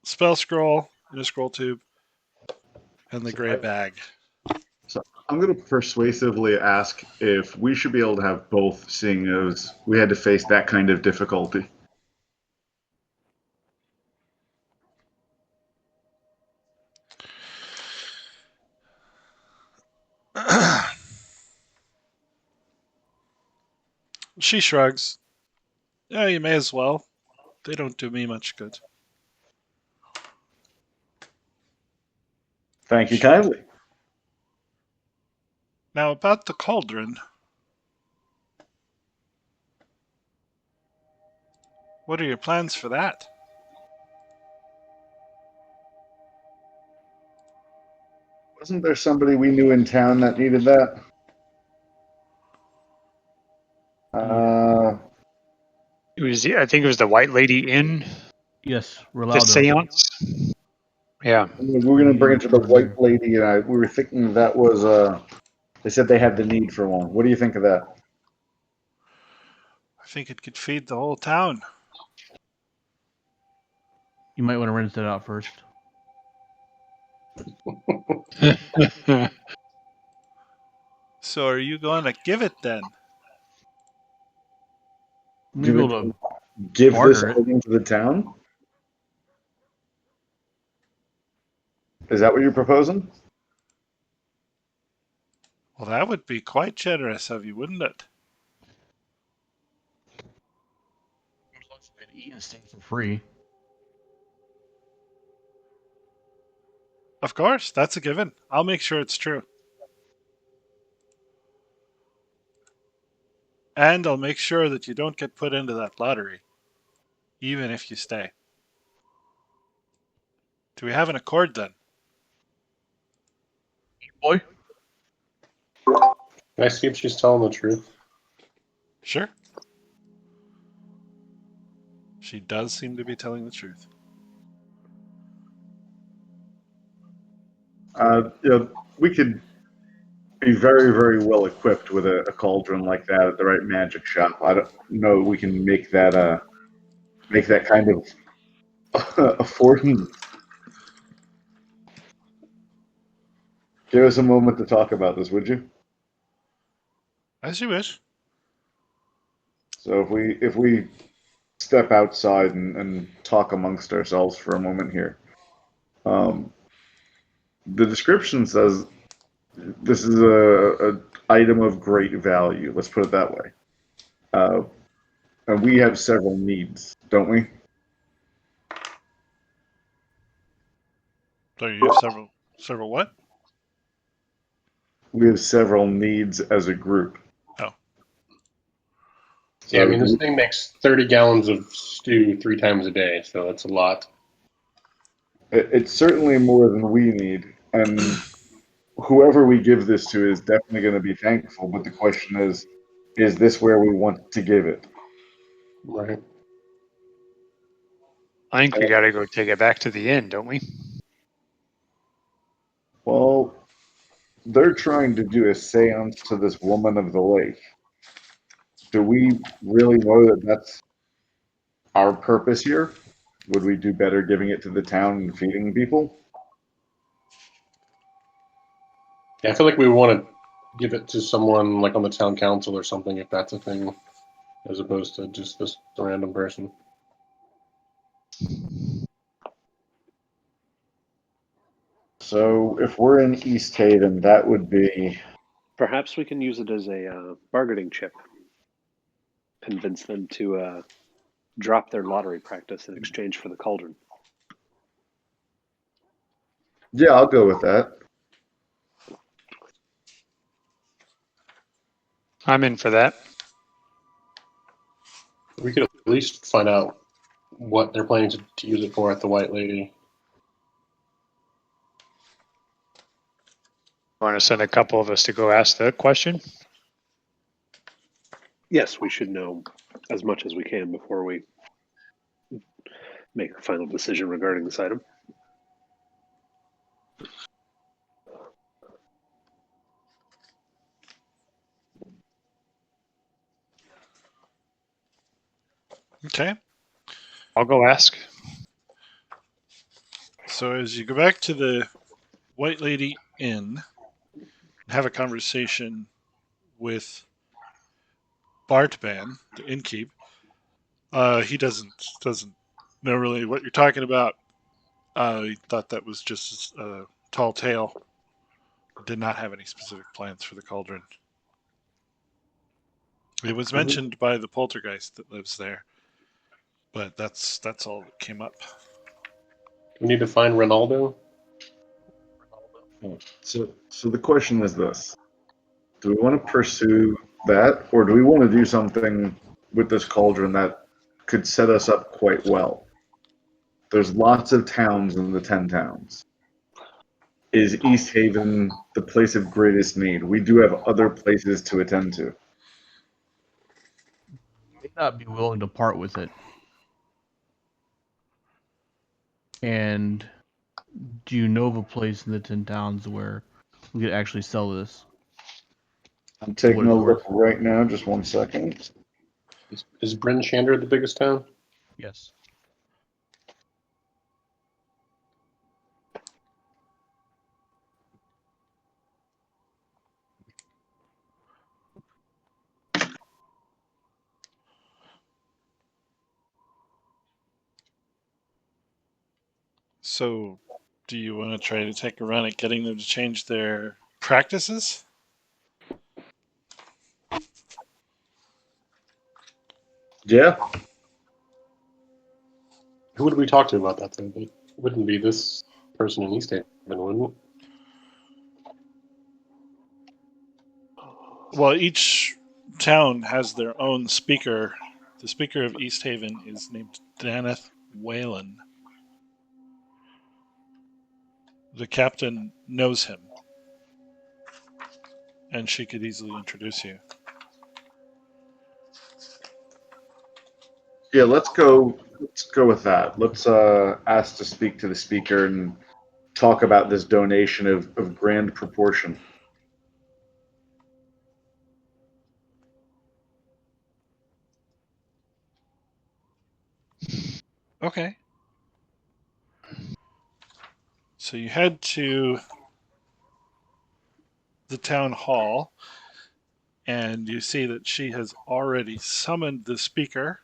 Speaker 1: spell scroll in a scroll tube and the gray bag.
Speaker 2: So I'm going to persuasively ask if we should be able to have both, seeing as we had to face that kind of difficulty.
Speaker 1: She shrugs. Yeah, you may as well. They don't do me much good.
Speaker 2: Thank you kindly.
Speaker 1: Now, about the cauldron. What are your plans for that?
Speaker 2: Wasn't there somebody we knew in town that needed that?
Speaker 3: It was I think it was the White Lady Inn.
Speaker 6: Yes,
Speaker 3: The
Speaker 6: Rolando.
Speaker 3: seance. Yeah.
Speaker 2: We're going to bring it to the White Lady, and we were thinking that was. They said they had the need for one. What do you think of that?
Speaker 1: I think it could feed the whole town.
Speaker 6: You might want to rinse that out first.
Speaker 1: So are you going to give it then?
Speaker 6: Maybe able to
Speaker 2: Give this
Speaker 6: barter it.
Speaker 2: item to the town? Is that what you're proposing?
Speaker 1: Well, that would be quite generous of you, wouldn't it?
Speaker 6: Eat and stay for free.
Speaker 1: Of course, that's a given. I'll make sure it's true. And I'll make sure that you don't get put into that lottery, even if you stay. Do we have an accord then?
Speaker 6: Boy.
Speaker 4: Can I see if she's telling the truth?
Speaker 1: Sure. She does seem to be telling the truth.
Speaker 2: We could be very, very well equipped with a cauldron like that at the right magic shop. I don't know we can make that kind of affordance. Give us a moment to talk about this, would you?
Speaker 1: As you wish.
Speaker 2: So if we step outside and talk amongst ourselves for a moment here. The description says this is a item of great value. Let's put it that way. And we have several needs, don't we?
Speaker 1: So you have several what?
Speaker 2: We have several needs as a group.
Speaker 1: Oh.
Speaker 4: Yeah, I mean, this thing makes 30 gallons of stew 3 times a day, so that's a lot.
Speaker 2: It's certainly more than we need, and whoever we give this to is definitely going to be thankful. But the question is this where we want to give it?
Speaker 4: Right.
Speaker 3: I think we got to go take it back to the inn, don't we?
Speaker 2: Well, they're trying to do a seance to this woman of the lake. Do we really know that that's our purpose here? Would we do better giving it to the town and feeding people?
Speaker 4: Yeah, I feel like we want to give it to someone like on the town council or something, if that's a thing, as opposed to just this random person.
Speaker 2: So if we're in East Haven, that would be.
Speaker 8: Perhaps we can use it as a bargaining chip. Convince them to drop their lottery practice in exchange for the cauldron.
Speaker 2: Yeah, I'll go with that.
Speaker 3: I'm in for that.
Speaker 4: We could at least find out what they're planning to use it for at the White Lady.
Speaker 3: Want to send a couple of us to go ask the question?
Speaker 8: Yes, we should know as much as we can before we make a final decision regarding this item.
Speaker 1: Okay.
Speaker 3: I'll go ask.
Speaker 1: So as you go back to the White Lady Inn and have a conversation with Bartman, the innkeep, he doesn't know really what you're talking about. He thought that was just a tall tale. Did not have any specific plans for the cauldron. It was mentioned by the poltergeist that lives there, but that's all that came up.
Speaker 4: We need to find Ronaldo.
Speaker 2: So the question is this: do we want to pursue that, or do we want to do something with this cauldron that could set us up quite well? There's lots of towns in the 10 towns. Is East Haven the place of greatest need? We do have other places to attend to.
Speaker 6: not be willing to part with it. And do you know of a place in the 10 towns where we could actually sell this?
Speaker 2: I'm taking
Speaker 6: What is
Speaker 2: a
Speaker 6: it
Speaker 2: look
Speaker 6: worth?
Speaker 2: right now. Just 1 second.
Speaker 4: Is Bryn Shander the biggest town?
Speaker 6: Yes.
Speaker 1: So, do you want to try to take a run at getting them to change their practices?
Speaker 2: Yeah.
Speaker 4: Who would we talk to about that thing? It wouldn't be this person in East Haven, wouldn't it?
Speaker 1: Well, each town has their own speaker. The speaker of East Haven is named Daneth Whalen. The captain knows him, and she could easily introduce you.
Speaker 2: Yeah, let's go. Let's go with that. Let's ask to speak to the speaker and talk about this donation of grand proportion.
Speaker 1: Okay. So you head to the town hall, and you see that she has already summoned the speaker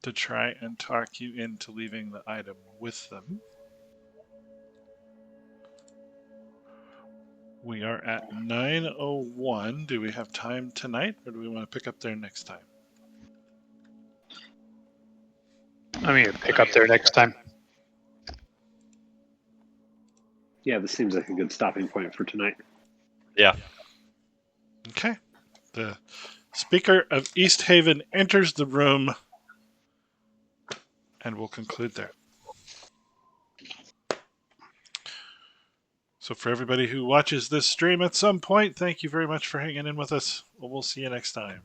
Speaker 1: to try and talk you into leaving the item with them. We are at 9:01. Do we have time tonight, or do we want to pick up there next time?
Speaker 3: I mean, pick up there next time.
Speaker 8: Yeah, this seems like a good stopping point for tonight.
Speaker 5: Yeah.
Speaker 1: Okay. The speaker of East Haven enters the room, and we'll conclude there. So for everybody who watches this stream at some point, thank you very much for hanging in with us. We'll see you next time.